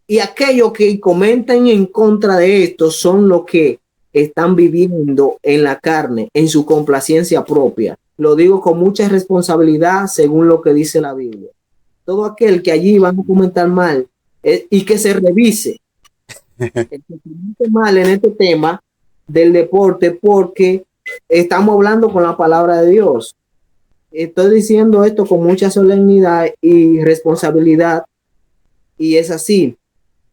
Y aquellos que comentan en contra de esto son los que están viviendo en la carne, en su complacencia propia. Lo digo con mucha responsabilidad según lo que dice la Biblia. Todo aquel que allí van a comentar mal y que se revise. El que comente mal en este tema del deporte porque estamos hablando con la palabra de Dios. Estoy diciendo esto con mucha solemnidad y responsabilidad y es así.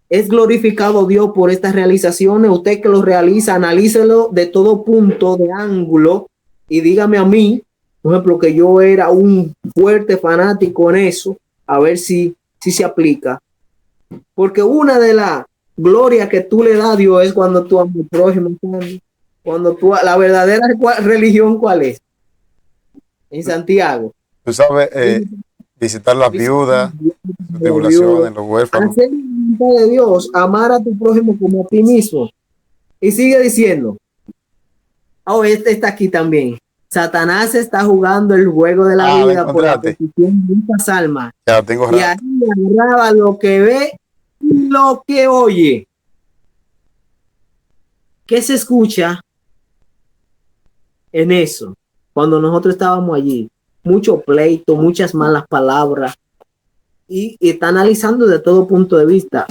¿Es glorificado Dios por estas realizaciones? Usted que lo realiza, analícelo de todo punto de ángulo y dígame a mí, por ejemplo, que yo era un fuerte fanático en eso, a ver si se aplica. Porque una de las glorias que tú le das a Dios es cuando tú amas al prójimo. Cuando tú, la verdadera religión, ¿cuál es? En Santiago. Tú sabes, visitar las viudas, las tribulaciones, los huérfanos. Hacer la voluntad de Dios, amar a tu prójimo como a ti mismo. Y sigue diciendo, oh, este está aquí también. Satanás está jugando el juego de la vida por la posición de estas almas. Ya tengo y ahí agarraba lo que ve y lo que oye. ¿Qué se escucha en eso? Cuando nosotros estábamos allí, mucho pleito, muchas malas palabras. Y está analizando de todo punto de vista.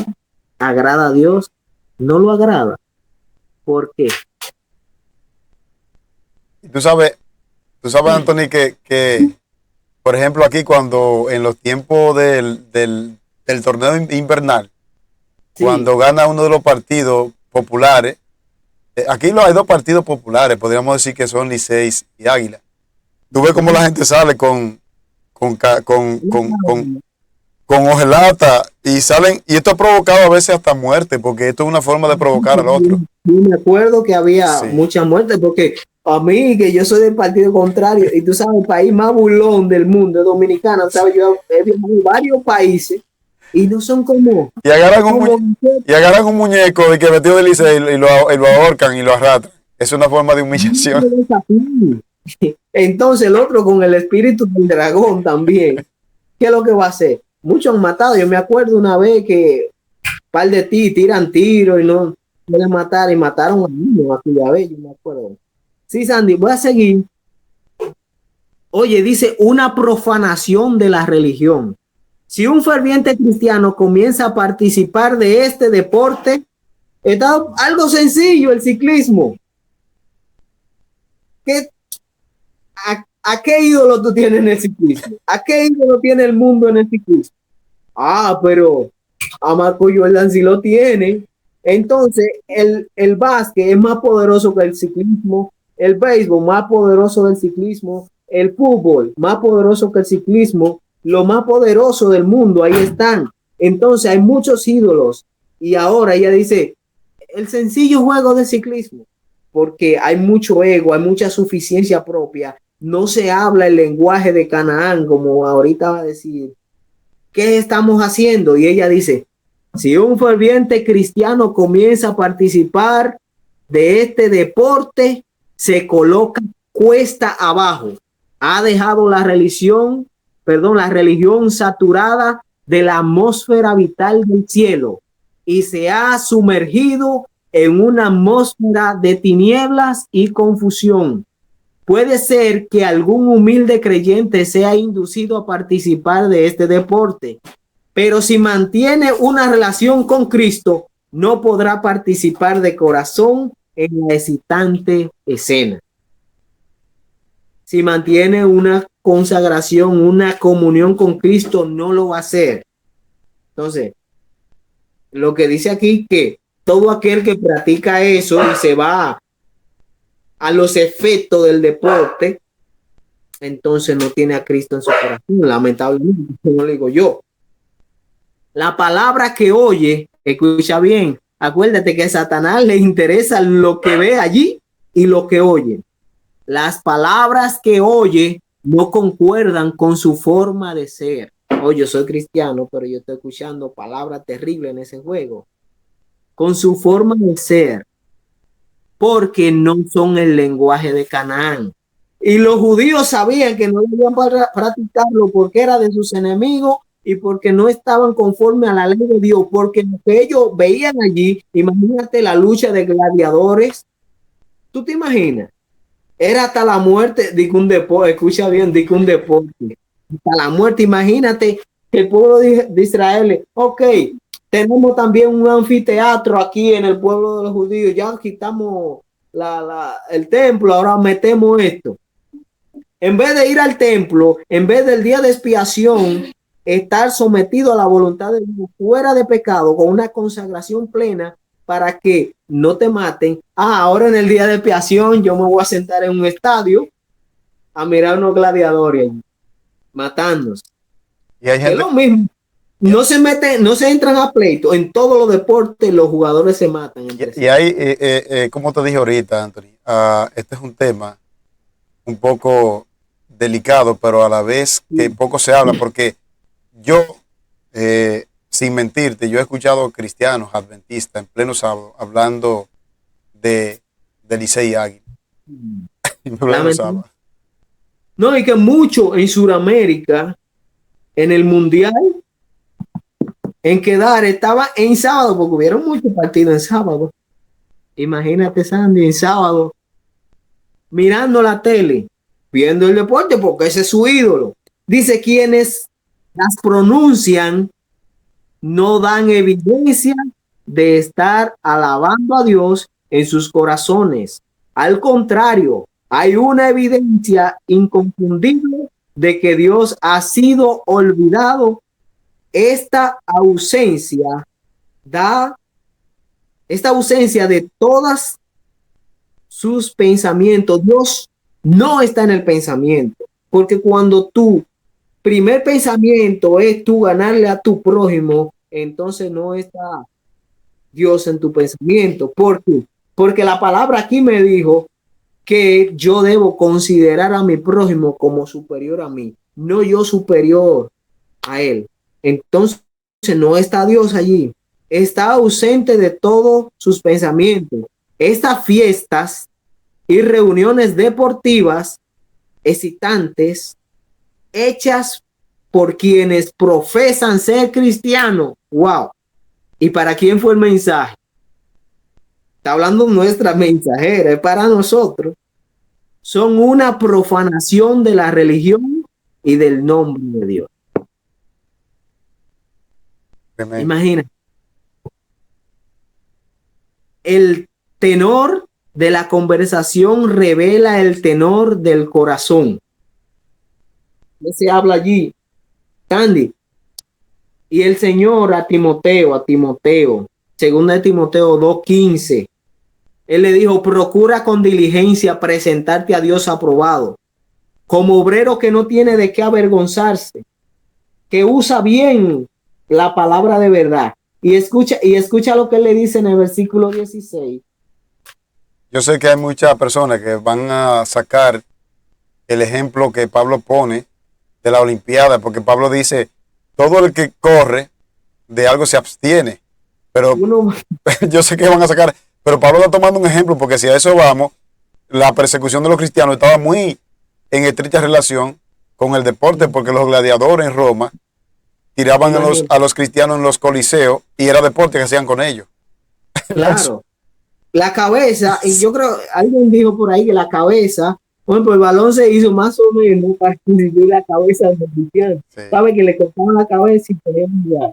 ¿Agrada a Dios? ¿No lo agrada? ¿Por qué? Tú sabes, Anthony, que por ejemplo aquí cuando en los tiempos del torneo invernal, sí, cuando gana uno de los partidos populares, aquí hay dos partidos populares, podríamos decir que son Licey y Águila. Tú ves cómo la gente sale con hojelata y salen, y esto ha provocado a veces hasta muerte, porque esto es una forma de provocar al otro. Yo me acuerdo que había mucha muerte, porque a mí, que yo soy del partido contrario, y tú sabes, el país más burlón del mundo es Dominicana, ¿sabes? Yo he viajado en varios países y no son como... Y agarran un muñeco de que metió de Licey y lo ahorcan y lo arrastran. Es una forma de humillación. Entonces el otro con el espíritu del dragón también. ¿Qué es lo que va a hacer? Muchos han matado. Yo me acuerdo una vez que un par de tiran tiros y no les mataron y mataron a niños aquella vez, yo me acuerdo. Sí, Sandy, voy a seguir. Oye, dice una profanación de la religión. Si un ferviente cristiano comienza a participar de este deporte, está algo sencillo, el ciclismo. ¿A qué ídolo tú tienes en el ciclismo? ¿A qué ídolo tiene el mundo en el ciclismo? Ah, pero a Marco Jordan sí lo tiene. Entonces, el básquet es más poderoso que el ciclismo, el béisbol más poderoso del ciclismo, el fútbol, más poderoso que el ciclismo, lo más poderoso del mundo, ahí están. Entonces hay muchos ídolos. Y ahora ella dice, el sencillo juego de ciclismo, porque hay mucho ego, hay mucha suficiencia propia. No se habla el lenguaje de Canaán, como ahorita va a decir. ¿Qué estamos haciendo? Y ella dice, si un ferviente cristiano comienza a participar de este deporte, se coloca cuesta abajo. Ha dejado la religión saturada de la atmósfera vital del cielo y se ha sumergido en una atmósfera de tinieblas y confusión. Puede ser que algún humilde creyente sea inducido a participar de este deporte, pero si mantiene una relación con Cristo, no podrá participar de corazón en la excitante escena. Si mantiene una consagración, una comunión con Cristo, no lo va a hacer. Entonces, lo que dice aquí que todo aquel que practica eso y se va a los efectos del deporte, entonces no tiene a Cristo en su corazón, lamentablemente, no lo digo yo. La palabra que oye, escucha bien, acuérdate que a Satanás le interesa lo que ve allí y lo que oye. Las palabras que oye no concuerdan con su forma de ser. Oye, yo soy cristiano, pero yo estoy escuchando palabras terribles en ese juego. Con su forma de ser, porque no son el lenguaje de Canaán. Y los judíos sabían que no debían practicarlo porque era de sus enemigos y porque no estaban conforme a la ley de Dios, porque lo que ellos veían allí, imagínate la lucha de gladiadores. ¿Tú te imaginas? Era hasta la muerte, digo un deporte, escucha bien, digo un deporte. Hasta la muerte, imagínate que el pueblo de Israel, ok, tenemos también un anfiteatro aquí en el pueblo de los judíos, ya quitamos el templo, ahora metemos esto. En vez de ir al templo, en vez del día de expiación, estar sometido a la voluntad de Dios, fuera de pecado, con una consagración plena, para que no te maten. Ahora en el día de expiación yo me voy a sentar en un estadio a mirar unos gladiadores matándose. Y hay gente, es lo mismo. No se meten, no se entran a pleito. En todos los deportes los jugadores se matan entre sí. Y hay, como te dije ahorita, Anthony, este es un tema un poco delicado, pero a la vez que poco se habla, porque yo, sin mentirte, yo he escuchado cristianos adventistas en pleno sábado hablando de Licey Águila. En pleno sábado. No, y que mucho en Sudamérica, en el Mundial, en quedar estaba en sábado, porque hubieron muchos partidos en sábado. Imagínate, Sandy, en sábado, mirando la tele, viendo el deporte, porque ese es su ídolo. Dice, quienes las pronuncian no dan evidencia de estar alabando a Dios en sus corazones. Al contrario, hay una evidencia inconfundible de que Dios ha sido olvidado. Esta ausencia de todas sus pensamientos. Dios no está en el pensamiento, porque cuando tu primer pensamiento es tú ganarle a tu prójimo, entonces no está Dios en tu pensamiento. ¿Por qué? Porque la palabra aquí me dijo que yo debo considerar a mi prójimo como superior a mí, no yo superior a él. Entonces no está Dios allí, está ausente de todos sus pensamientos. Estas fiestas y reuniones deportivas excitantes hechas por quienes profesan ser cristianos. Wow. ¿Y para quién fue el mensaje? Está hablando nuestra mensajera, es para nosotros. Son una profanación de la religión y del nombre de Dios. Imagina. El tenor de la conversación revela el tenor del corazón. ¿Qué se habla allí? Candy. Y el Señor a Timoteo, segunda de Timoteo 2:15, Él le dijo, procura con diligencia presentarte a Dios aprobado, como obrero que no tiene de qué avergonzarse, que usa bien la palabra de verdad. Y escucha lo que él le dice en el versículo 16. Yo sé que hay muchas personas que van a sacar el ejemplo que Pablo pone de la Olimpiada, porque Pablo dice, todo el que corre de algo se abstiene, pero Uno, yo sé que van a sacar, pero Pablo está tomando un ejemplo, porque si a eso vamos, la persecución de los cristianos estaba muy en estrecha relación con el deporte, porque los gladiadores en Roma tiraban a los cristianos en los coliseos y era deporte que hacían con ellos. claro, la cabeza, y yo creo, alguien dijo por ahí que la cabeza, bueno, pues el balón se hizo más o menos para constituir la cabeza del cristiano. Sí. Sabe que le cortaban la cabeza y podían jugar.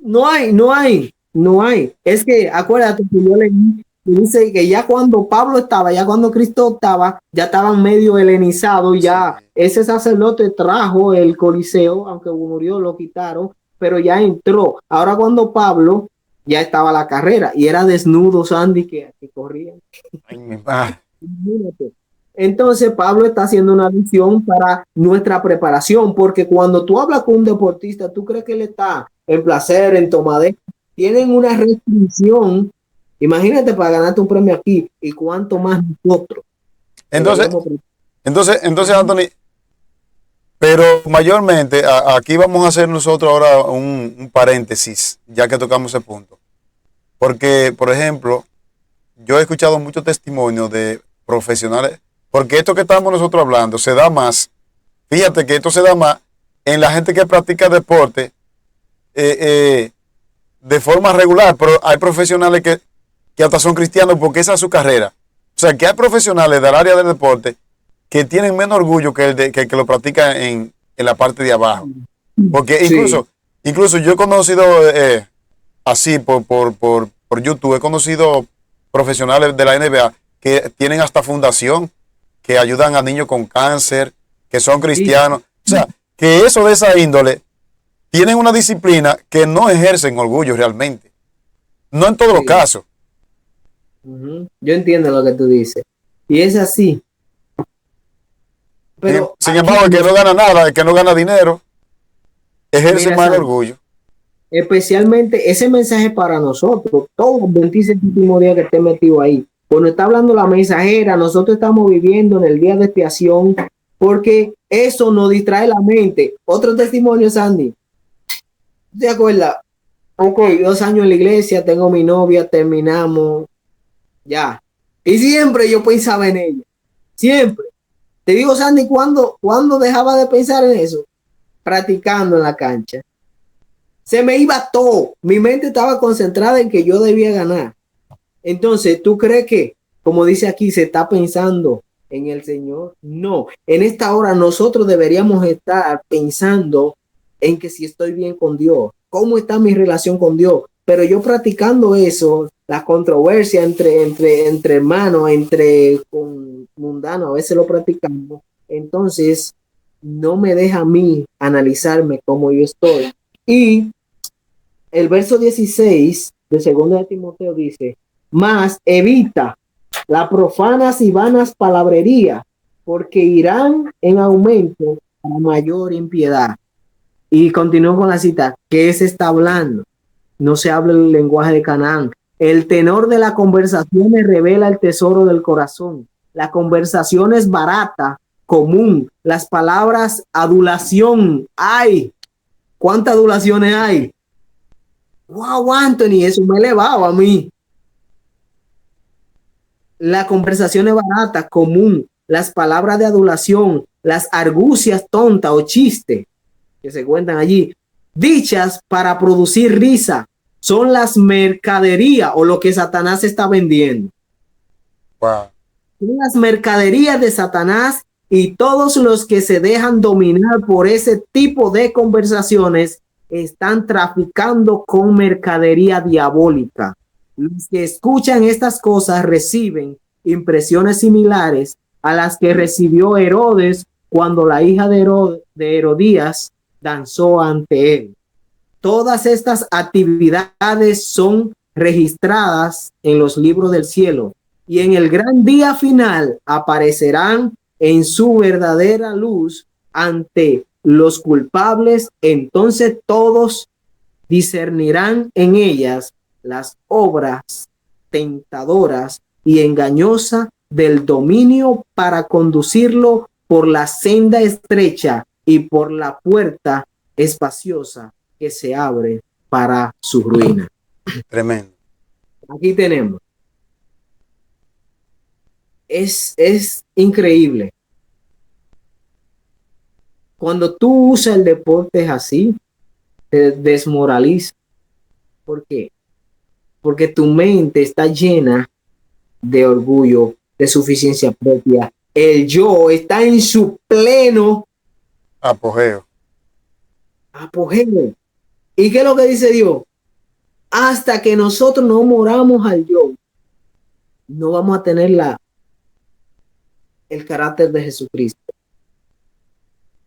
No hay. Es que acuérdate que yo leí, dice que ya cuando Pablo estaba, ya cuando Cristo estaba, ya estaban medio helenizados, ya Sí. ese sacerdote trajo el Coliseo, aunque murió, lo quitaron, pero ya entró. Ahora cuando Pablo ya estaba la carrera y era desnudo Sandy que corría. Ay, mi madre. Imagínate. Entonces Pablo está haciendo una visión para nuestra preparación, porque cuando tú hablas con un deportista, tú crees que él está en placer, en tomadera, tienen una restricción. Imagínate para ganarte un premio aquí y cuánto más nosotros. Entonces, entonces, Anthony, pero mayormente, aquí vamos a hacer nosotros ahora un paréntesis, ya que tocamos ese punto. Porque, por ejemplo, yo he escuchado muchos testimonios de profesionales, porque esto que estamos nosotros hablando se da más, fíjate que esto se da más en la gente que practica deporte de forma regular, pero hay profesionales que hasta son cristianos porque esa es su carrera. O sea, que hay profesionales del área del deporte que tienen menos orgullo que el que lo practica en la parte de abajo. Porque incluso yo he conocido así por YouTube, he conocido profesionales de la NBA que tienen hasta fundación, que ayudan a niños con cáncer, que son cristianos. O sea, que eso de esa índole tienen una disciplina que no ejercen orgullo realmente. No en todos los casos. Yo entiendo lo que tú dices. Y es así. Pero sin embargo, el que no gana nada, el que no gana dinero, ejerce más el orgullo. Especialmente ese mensaje para nosotros, todos los 26 últimos días que esté metido ahí. Cuando está hablando la mensajera, nosotros estamos viviendo en el día de expiación, porque eso nos distrae la mente. Otro testimonio, Sandy. ¿Te acuerdas? Ok, 2 años en la iglesia, tengo mi novia, terminamos, ya. Y siempre yo pensaba en ella. Siempre. Te digo, Sandy, ¿cuándo dejaba de pensar en eso? Practicando en la cancha. Se me iba todo. Mi mente estaba concentrada en que yo debía ganar. Entonces, ¿tú crees que, como dice aquí, se está pensando en el Señor? No. En esta hora nosotros deberíamos estar pensando en que si estoy bien con Dios, cómo está mi relación con Dios. Pero yo practicando eso, la controversia entre hermanos, con mundanos, a veces lo practicamos. Entonces, no me deja a mí analizarme cómo yo estoy. Y el verso 16 de 2 de Timoteo dice, mas evita las profanas y vanas palabrerías, porque irán en aumento a mayor impiedad. Y continúo con la cita, ¿qué se está hablando? No se habla el lenguaje de Canaán. El tenor de la conversación revela el tesoro del corazón. La conversación es barata, común. Las palabras adulación. ¡Ay! ¿Cuántas adulaciones hay? ¡Wow, Anthony! Eso me elevaba a mí. La conversación es barata, común. Las palabras de adulación, las argucias tontas o chistes que se cuentan allí, dichas para producir risa, son las mercaderías o lo que Satanás está vendiendo. Wow. Son las mercaderías de Satanás, y todos los que se dejan dominar por ese tipo de conversaciones están traficando con mercadería diabólica. Los que escuchan estas cosas reciben impresiones similares a las que recibió Herodes cuando la hija de Herodías danzó ante él. Todas estas actividades son registradas en los libros del cielo, y en el gran día final aparecerán en su verdadera luz ante los culpables, entonces todos discernirán en ellas las obras tentadoras y engañosas del dominio para conducirlo por la senda estrecha y por la puerta espaciosa que se abre para su ruina. Tremendo. Aquí tenemos. Es increíble. Cuando tú usas el deporte así, te desmoraliza. ¿Por qué? Porque tu mente está llena de orgullo, de suficiencia propia. El yo está en su pleno apogeo. ¿Y qué es lo que dice Dios? Hasta que nosotros no moramos al yo, no vamos a tener el carácter de Jesucristo.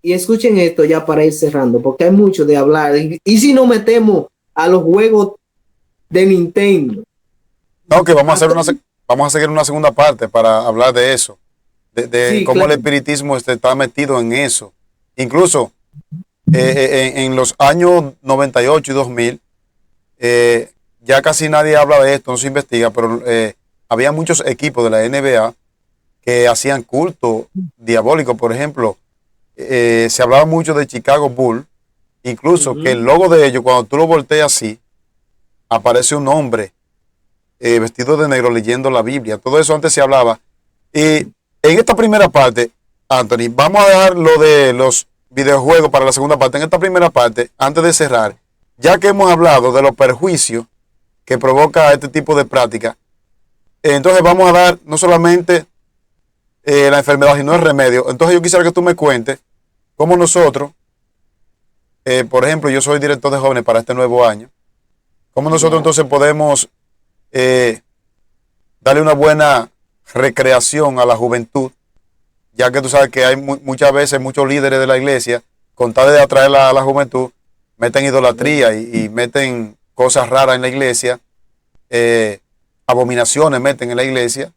Y escuchen esto ya para ir cerrando, porque hay mucho de hablar. ¿Y si nos metemos a los juegos de Nintendo? No, que vamos a seguir una segunda parte para hablar de eso, de cómo claro. El espiritismo está metido en eso. Incluso en los años 98 y 2000, ya casi nadie habla de esto, no se investiga, pero había muchos equipos de la NBA que hacían culto diabólico. Por ejemplo, se hablaba mucho de Chicago Bulls, incluso que el logo de ellos, cuando tú lo volteas así, aparece un hombre vestido de negro leyendo la Biblia. Todo eso antes se hablaba. Y en esta primera parte, Anthony, vamos a dejar lo de los videojuegos para la segunda parte. En esta primera parte, antes de cerrar, ya que hemos hablado de los perjuicios que provoca este tipo de práctica, entonces vamos a dar no solamente la enfermedad, sino el remedio. Entonces yo quisiera que tú me cuentes cómo nosotros, por ejemplo, yo soy director de jóvenes para este nuevo año, cómo nosotros entonces podemos darle una buena recreación a la juventud, ya que tú sabes que hay muchas veces muchos líderes de la iglesia, con tal de atraer a la juventud, meten idolatría y meten cosas raras en la iglesia, abominaciones meten en la iglesia,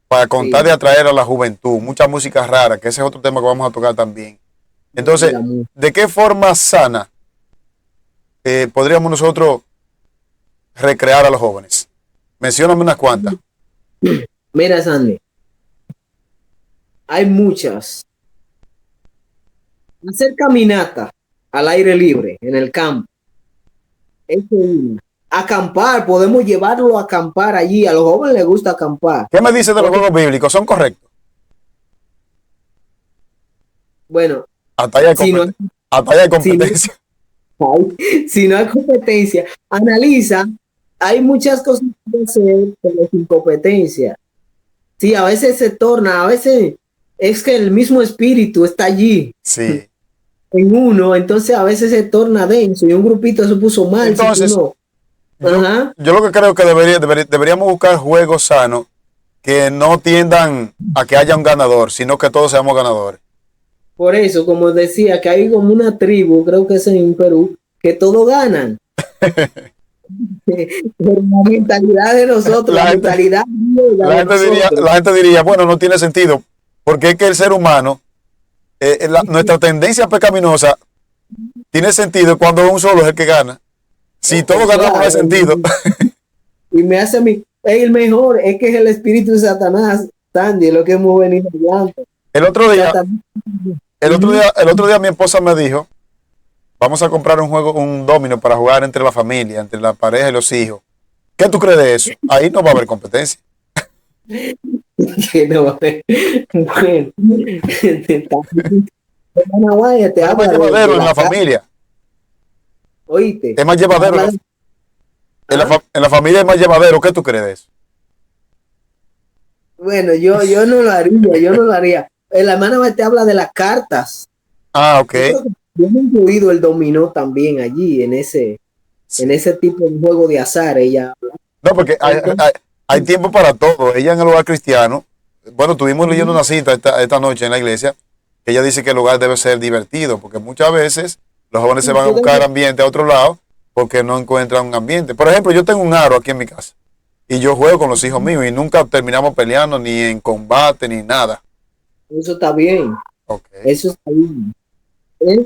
para contar de atraer a la juventud, mucha música rara, que ese es otro tema que vamos a tocar también. Entonces, ¿de qué forma sana podríamos nosotros recrear a los jóvenes? Mencióname unas cuantas. Mira, Sandy, hay muchas. Hacer caminata al aire libre, en el campo. Eso es una. Acampar, podemos llevarlo a acampar allí. A los jóvenes les gusta acampar. ¿Qué me dices de los juegos bíblicos? ¿Son correctos? Bueno, hasta allá hay competencia. Si no hay competencia, analiza. Hay muchas cosas que hacer, pero sin competencia. Sí, a veces se torna, a veces es que el mismo espíritu está allí. Sí. En uno, entonces a veces se torna denso y un grupito se puso mal. Entonces, yo lo que creo que deberíamos buscar juegos sanos que no tiendan a que haya un ganador, sino que todos seamos ganadores. Por eso, como decía, que hay como una tribu, creo que es en Perú, que todos ganan. Por la mentalidad de nosotros, la gente diría, bueno, no tiene sentido, porque es que el ser humano, nuestra tendencia pecaminosa tiene sentido cuando un solo es el que gana. Si todos ganamos no hay sentido. Y me hace a mí, el mejor es que es el espíritu de Satanás, Sandy, lo que hemos venido hablando. El otro día mi esposa me dijo, vamos a comprar un domino para jugar entre la familia, entre la pareja y los hijos. ¿Qué tú crees de eso? Ahí no va a haber competencia. Que no va a haber. Bueno, es más llevadero en la familia. Oíste. Es más llevadero. En la familia es más llevadero. ¿Qué tú crees de eso? Bueno, yo no lo haría. La hermana te habla de las cartas. Ah, ok. Yo he incluido el dominó también allí, en ese tipo de juego de azar. Ella. No, porque hay tiempo para todo. Ella en el hogar cristiano, bueno, estuvimos leyendo una cita esta noche en la iglesia, que ella dice que el hogar debe ser divertido, porque muchas veces los jóvenes se van a buscar ambiente a otro lado porque no encuentran un ambiente. Por ejemplo, yo tengo un aro aquí en mi casa y yo juego con los hijos míos y nunca terminamos peleando ni en combate ni nada. Eso está bien. Ok. Eso está bien.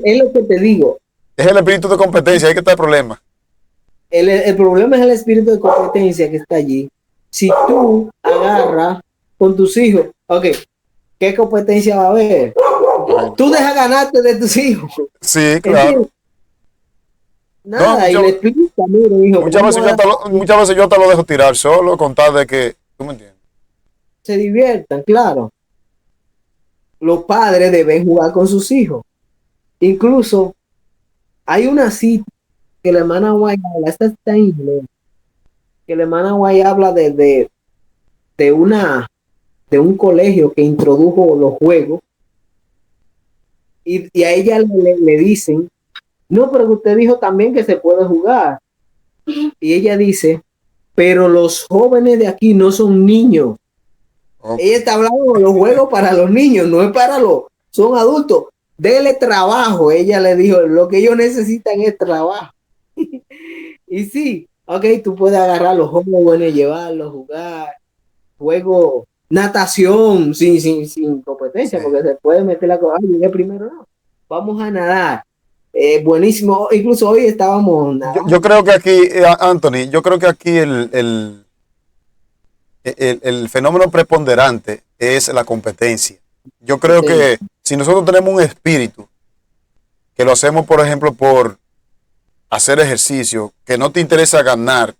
Es lo que te digo. Es el espíritu de competencia, ahí que está el problema. El problema es el espíritu de competencia que está allí. Si tú agarras con tus hijos, ok, ¿qué competencia va a haber? Bueno, Tú dejas ganarte de tus hijos. sí, claro. ¿Entiendes? No, Nada, y le explica, mire, hijo, muchas veces yo te lo dejo tirar solo con tal de que, ¿tú me entiendes? se diviertan, claro. Los padres deben jugar con sus hijos. Incluso hay una cita que la hermana Guay habla, esta está en inglés, que la hermana Guay habla de de un colegio que introdujo los juegos y a ella le dicen, no, pero usted dijo también que se puede jugar. Y ella dice, pero los jóvenes de aquí no son niños. Okay. Ella está hablando de los juegos para los niños, no es para son adultos. Dele trabajo. Ella le dijo, lo que ellos necesitan es trabajo. Y sí, ok, tú puedes agarrar los jóvenes, llevarlos, jugar, juego, natación, sin competencia, Sí. porque se puede meter la cosa. Llegué primero, no. Vamos a nadar. Buenísimo. Incluso hoy estábamos nadando. Yo creo que aquí, Anthony, yo creo que aquí el fenómeno preponderante es la competencia. Yo creo que si nosotros tenemos un espíritu, que lo hacemos, por ejemplo, por hacer ejercicio, que no te interesa ganar,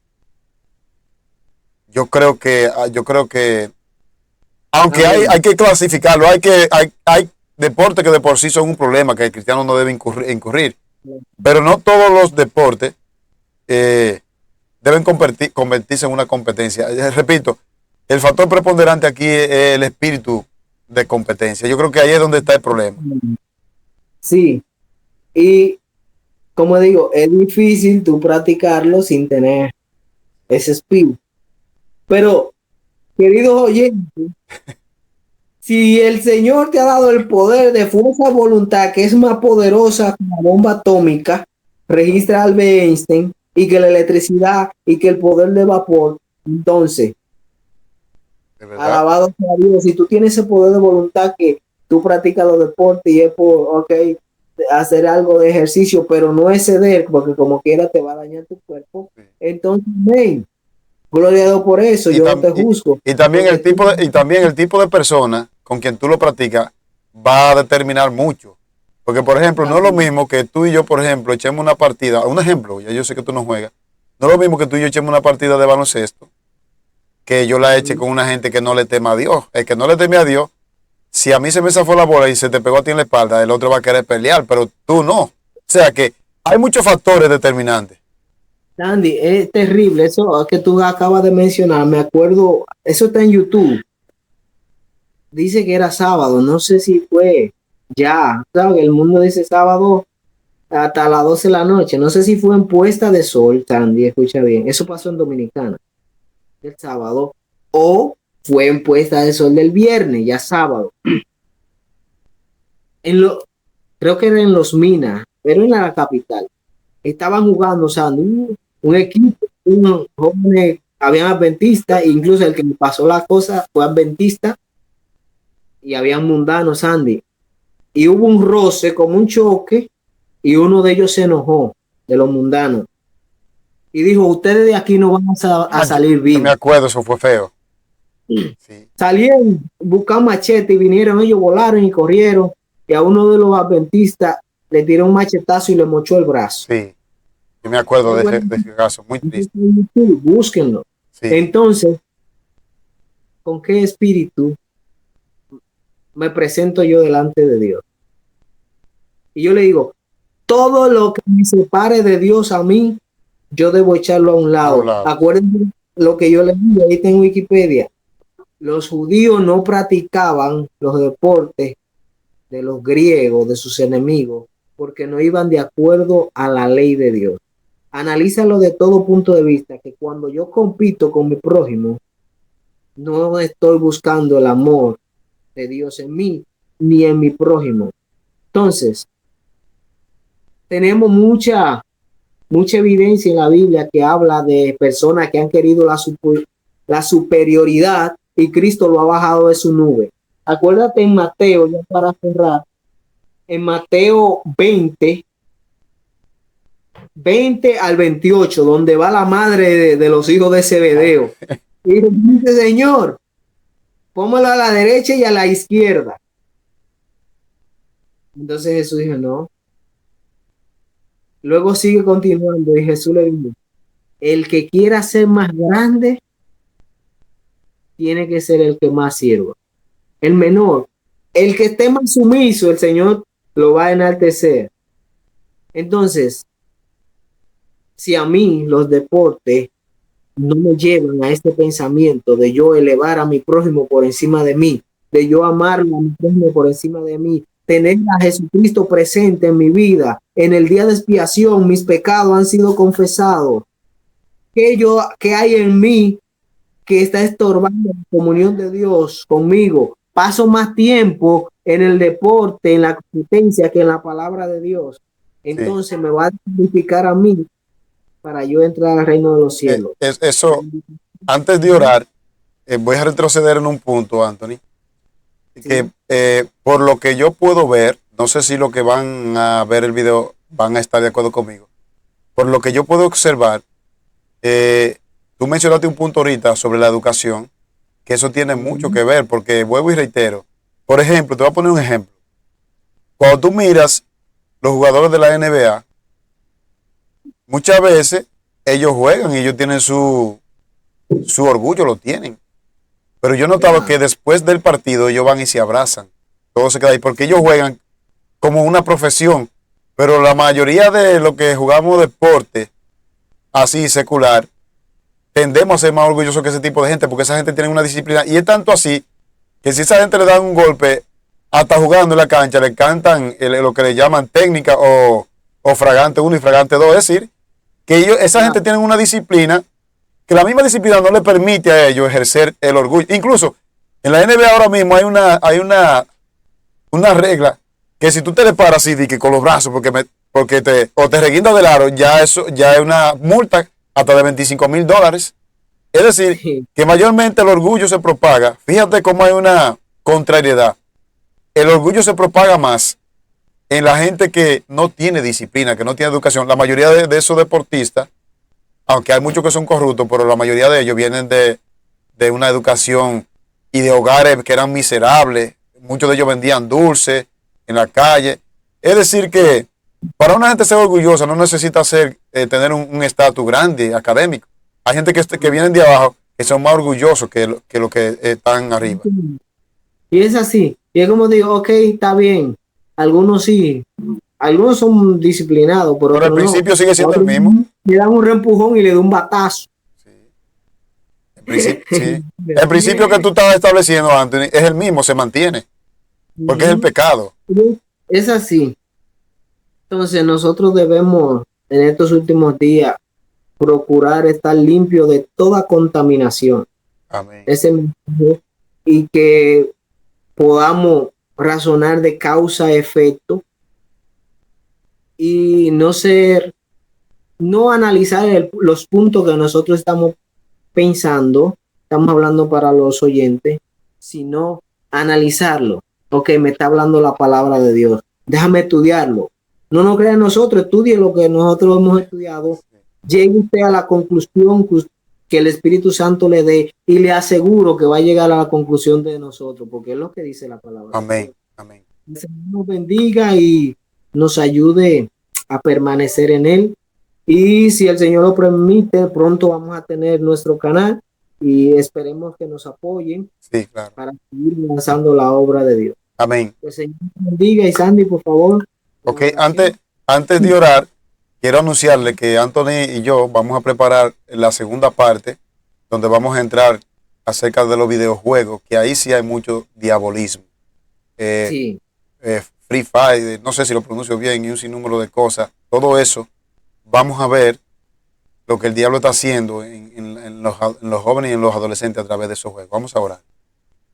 yo creo que aunque hay que clasificarlo, hay deportes que de por sí son un problema que el cristiano no debe incurrir, pero no todos los deportes deben convertirse en una competencia. Repito, el factor preponderante aquí es el espíritu de competencia. Yo creo que ahí es donde está el problema. Sí, y como digo, es difícil tú practicarlo sin tener ese espíritu. Pero, queridos oyentes, si el Señor te ha dado el poder de fuerza de voluntad, que es más poderosa que la bomba atómica, registra Albert Einstein, y que la electricidad y que el poder de vapor, entonces, alabado sea Dios, si tú tienes ese poder de voluntad que tú practicas los deportes y es por, ok, hacer algo de ejercicio, pero no exceder, porque como quiera te va a dañar tu cuerpo, entonces, amén. Gloria a Dios por eso, yo no te juzgo. Y también el tipo de persona con quien tú lo practicas va a determinar mucho. Porque, por ejemplo, no es lo mismo que tú y yo, por ejemplo, echemos una partida, un ejemplo, ya yo sé que tú no juegas, no es lo mismo que tú y yo echemos una partida de baloncesto, que yo la eche con una gente que no le tema a Dios. El que no le teme a Dios, si a mí se me zafó la bola y se te pegó a ti en la espalda, el otro va a querer pelear, pero tú no. O sea que hay muchos factores determinantes. Sandy, es terrible eso que tú acabas de mencionar. Me acuerdo, eso está en YouTube. Dice que era sábado, no sé si fue ya. ¿Sabes? El mundo dice sábado hasta las 12 de la noche. No sé si fue en puesta de sol, Sandy, escucha bien. Eso pasó en Dominicana, el sábado. O fue en puesta de sol del viernes, ya sábado. Creo que era en Los Minas, pero en la capital. Estaban jugando, Sandy, un equipo, unos jóvenes, habían adventistas, incluso el que me pasó la cosa fue adventista, y habían mundanos, Sandy. Y hubo un roce, como un choque, y uno de ellos se enojó, de los mundanos, y dijo, ustedes de aquí no van a salir vivos. Me acuerdo, eso fue feo. Sí. Salieron, buscaron machete y vinieron, ellos volaron y corrieron, y a uno de los adventistas le tiró un machetazo y le mochó el brazo. Sí, yo me acuerdo de ese caso, muy triste. Búsquenlo. Sí. Entonces, ¿con qué espíritu me presento yo delante de Dios? Y yo le digo, todo lo que me separe de Dios a mí, yo debo echarlo a un lado. Acuérdense lo que yo les digo ahí en Wikipedia. Los judíos no practicaban los deportes de los griegos, de sus enemigos, porque no iban de acuerdo a la ley de Dios. Analízalo de todo punto de vista, que cuando yo compito con mi prójimo, no estoy buscando el amor de Dios en mí, ni en mi prójimo. Entonces, tenemos mucha evidencia en la Biblia que habla de personas que han querido la superioridad y Cristo lo ha bajado de su nube. Acuérdate en Mateo, ya para cerrar, en Mateo 20 al 28, donde va la madre de los hijos de Zebedeo. Y dice, Señor, póngalo a la derecha y a la izquierda. Entonces Jesús dijo, no. Luego sigue continuando y Jesús le dijo, el que quiera ser más grande, tiene que ser el que más sirva. El menor, el que esté más sumiso, el Señor lo va a enaltecer. Entonces, si a mí los deportes no me llevan a este pensamiento de yo elevar a mi prójimo por encima de mí, de yo amarlo a mi prójimo por encima de mí, tener a Jesucristo presente en mi vida, en el día de expiación, mis pecados han sido confesados. ¿Qué hay en mí que está estorbando la comunión de Dios conmigo? Paso más tiempo en el deporte, en la competencia, que en la palabra de Dios. Entonces me va a dignificar a mí para yo entrar al reino de los cielos. Eso, antes de orar, voy a retroceder en un punto, Anthony, que por lo que yo puedo ver, no sé si los que van a ver el video van a estar de acuerdo conmigo, por lo que yo puedo observar, tú mencionaste un punto ahorita sobre la educación, que eso tiene mucho que ver, porque vuelvo y reitero, por ejemplo, te voy a poner un ejemplo, cuando tú miras los jugadores de la NBA, muchas veces ellos juegan y ellos tienen su orgullo, lo tienen. Pero yo notaba que después del partido ellos van y se abrazan. Todo se queda ahí porque ellos juegan como una profesión. Pero la mayoría de los que jugamos deporte así secular, tendemos a ser más orgullosos que ese tipo de gente porque esa gente tiene una disciplina. Y es tanto así que si esa gente le dan un golpe, hasta jugando en la cancha, le cantan lo que le llaman técnica o fragante 1 y fragante 2. Es decir, que esa gente tiene una disciplina que la misma disciplina no le permite a ellos ejercer el orgullo. Incluso en la NBA ahora mismo hay una regla que si tú te le paras así que con los brazos porque te reguindas del aro, ya es una multa hasta de $25,000. Es decir, que mayormente el orgullo se propaga. Fíjate cómo hay una contrariedad. El orgullo se propaga más en la gente que no tiene disciplina, que no tiene educación. La mayoría de esos deportistas, aunque hay muchos que son corruptos, pero la mayoría de ellos vienen de una educación y de hogares que eran miserables. Muchos de ellos vendían dulces en la calle. Es decir que para una gente ser orgullosa no necesita tener un estatus grande académico. Hay gente que vienen de abajo que son más orgullosos que los que están arriba. Y es así. Y es como digo, ok, está bien. Algunos sí. Algunos son disciplinados, pero al principio sigue siendo el mismo. Le dan un reempujón y le dan un batazo. Sí. El principio que tú estabas estableciendo, Anthony, es el mismo, se mantiene. Porque es el pecado. Es así. Entonces nosotros debemos en estos últimos días procurar estar limpio de toda contaminación. Amén. Y que podamos razonar de causa-efecto y no analizar los puntos que nosotros estamos pensando, estamos hablando para los oyentes, sino analizarlo. Ok, me está hablando la palabra de Dios, déjame estudiarlo. No nos crea nosotros, estudie lo que nosotros hemos estudiado, llegue usted a la conclusión que el Espíritu Santo le dé y le aseguro que va a llegar a la conclusión de nosotros, porque es lo que dice la palabra. Amén, amén. El Señor nos bendiga y nos ayude a permanecer en Él. Y si el Señor lo permite, pronto vamos a tener nuestro canal y esperemos que nos apoyen para seguir lanzando la obra de Dios. Amén. El Señor nos bendiga. Y Sandy, por favor. Ok, antes de orar, quiero anunciarle que Anthony y yo vamos a preparar la segunda parte, donde vamos a entrar acerca de los videojuegos, que ahí sí hay mucho diabolismo. Free Fire, no sé si lo pronuncio bien, y un sinnúmero de cosas. Todo eso, vamos a ver lo que el diablo está haciendo en los jóvenes y en los adolescentes a través de esos juegos. Vamos a orar.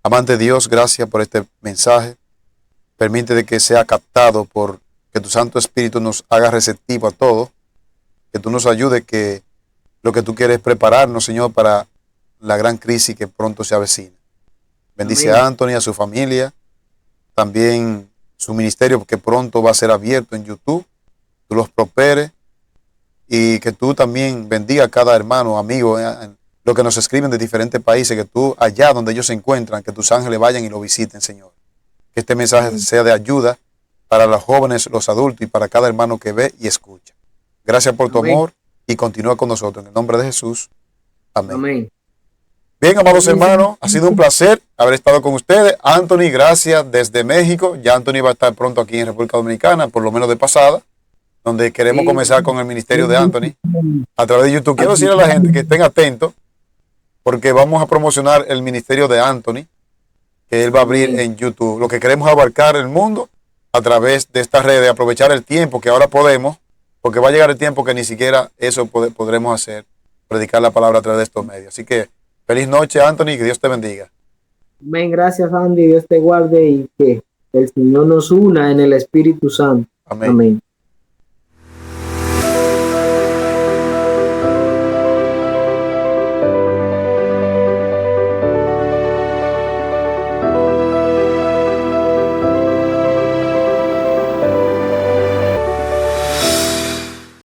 Amante Dios, gracias por este mensaje. Permite que sea captado por que tu Santo Espíritu nos haga receptivo a todo, que tú nos ayudes, que lo que tú quieres prepararnos, Señor, para la gran crisis que pronto se avecina. Bendice Amén. a Anthony, a su familia, también su ministerio que pronto va a ser abierto en YouTube. Tú los prosperes y que tú también bendiga a cada hermano, amigo, lo que nos escriben de diferentes países, que tú allá donde ellos se encuentran, que tus ángeles vayan y lo visiten, Señor. Que este mensaje sea de ayuda para los jóvenes, los adultos y para cada hermano que ve y escucha. Gracias por tu Amén. amor y continúa con nosotros. En el nombre de Jesús. Amén. Amén. Bien, amados hermanos, ha sido un placer haber estado con ustedes. Anthony, gracias desde México. Ya Anthony va a estar pronto aquí en República Dominicana, por lo menos de pasada, donde queremos Sí. comenzar con el ministerio de Anthony a través de YouTube. Quiero decirle a la gente que estén atentos porque vamos a promocionar el ministerio de Anthony, que él va a abrir Amén. en YouTube. Lo que queremos es abarcar el mundo a través de estas redes, aprovechar el tiempo que ahora podemos, porque va a llegar el tiempo que ni siquiera eso podremos hacer, predicar la palabra a través de estos medios. Así que feliz noche, Anthony, que Dios te bendiga. Amén. Gracias, Andy. Dios te guarde y que el Señor nos una en el Espíritu Santo. Amén. Amén.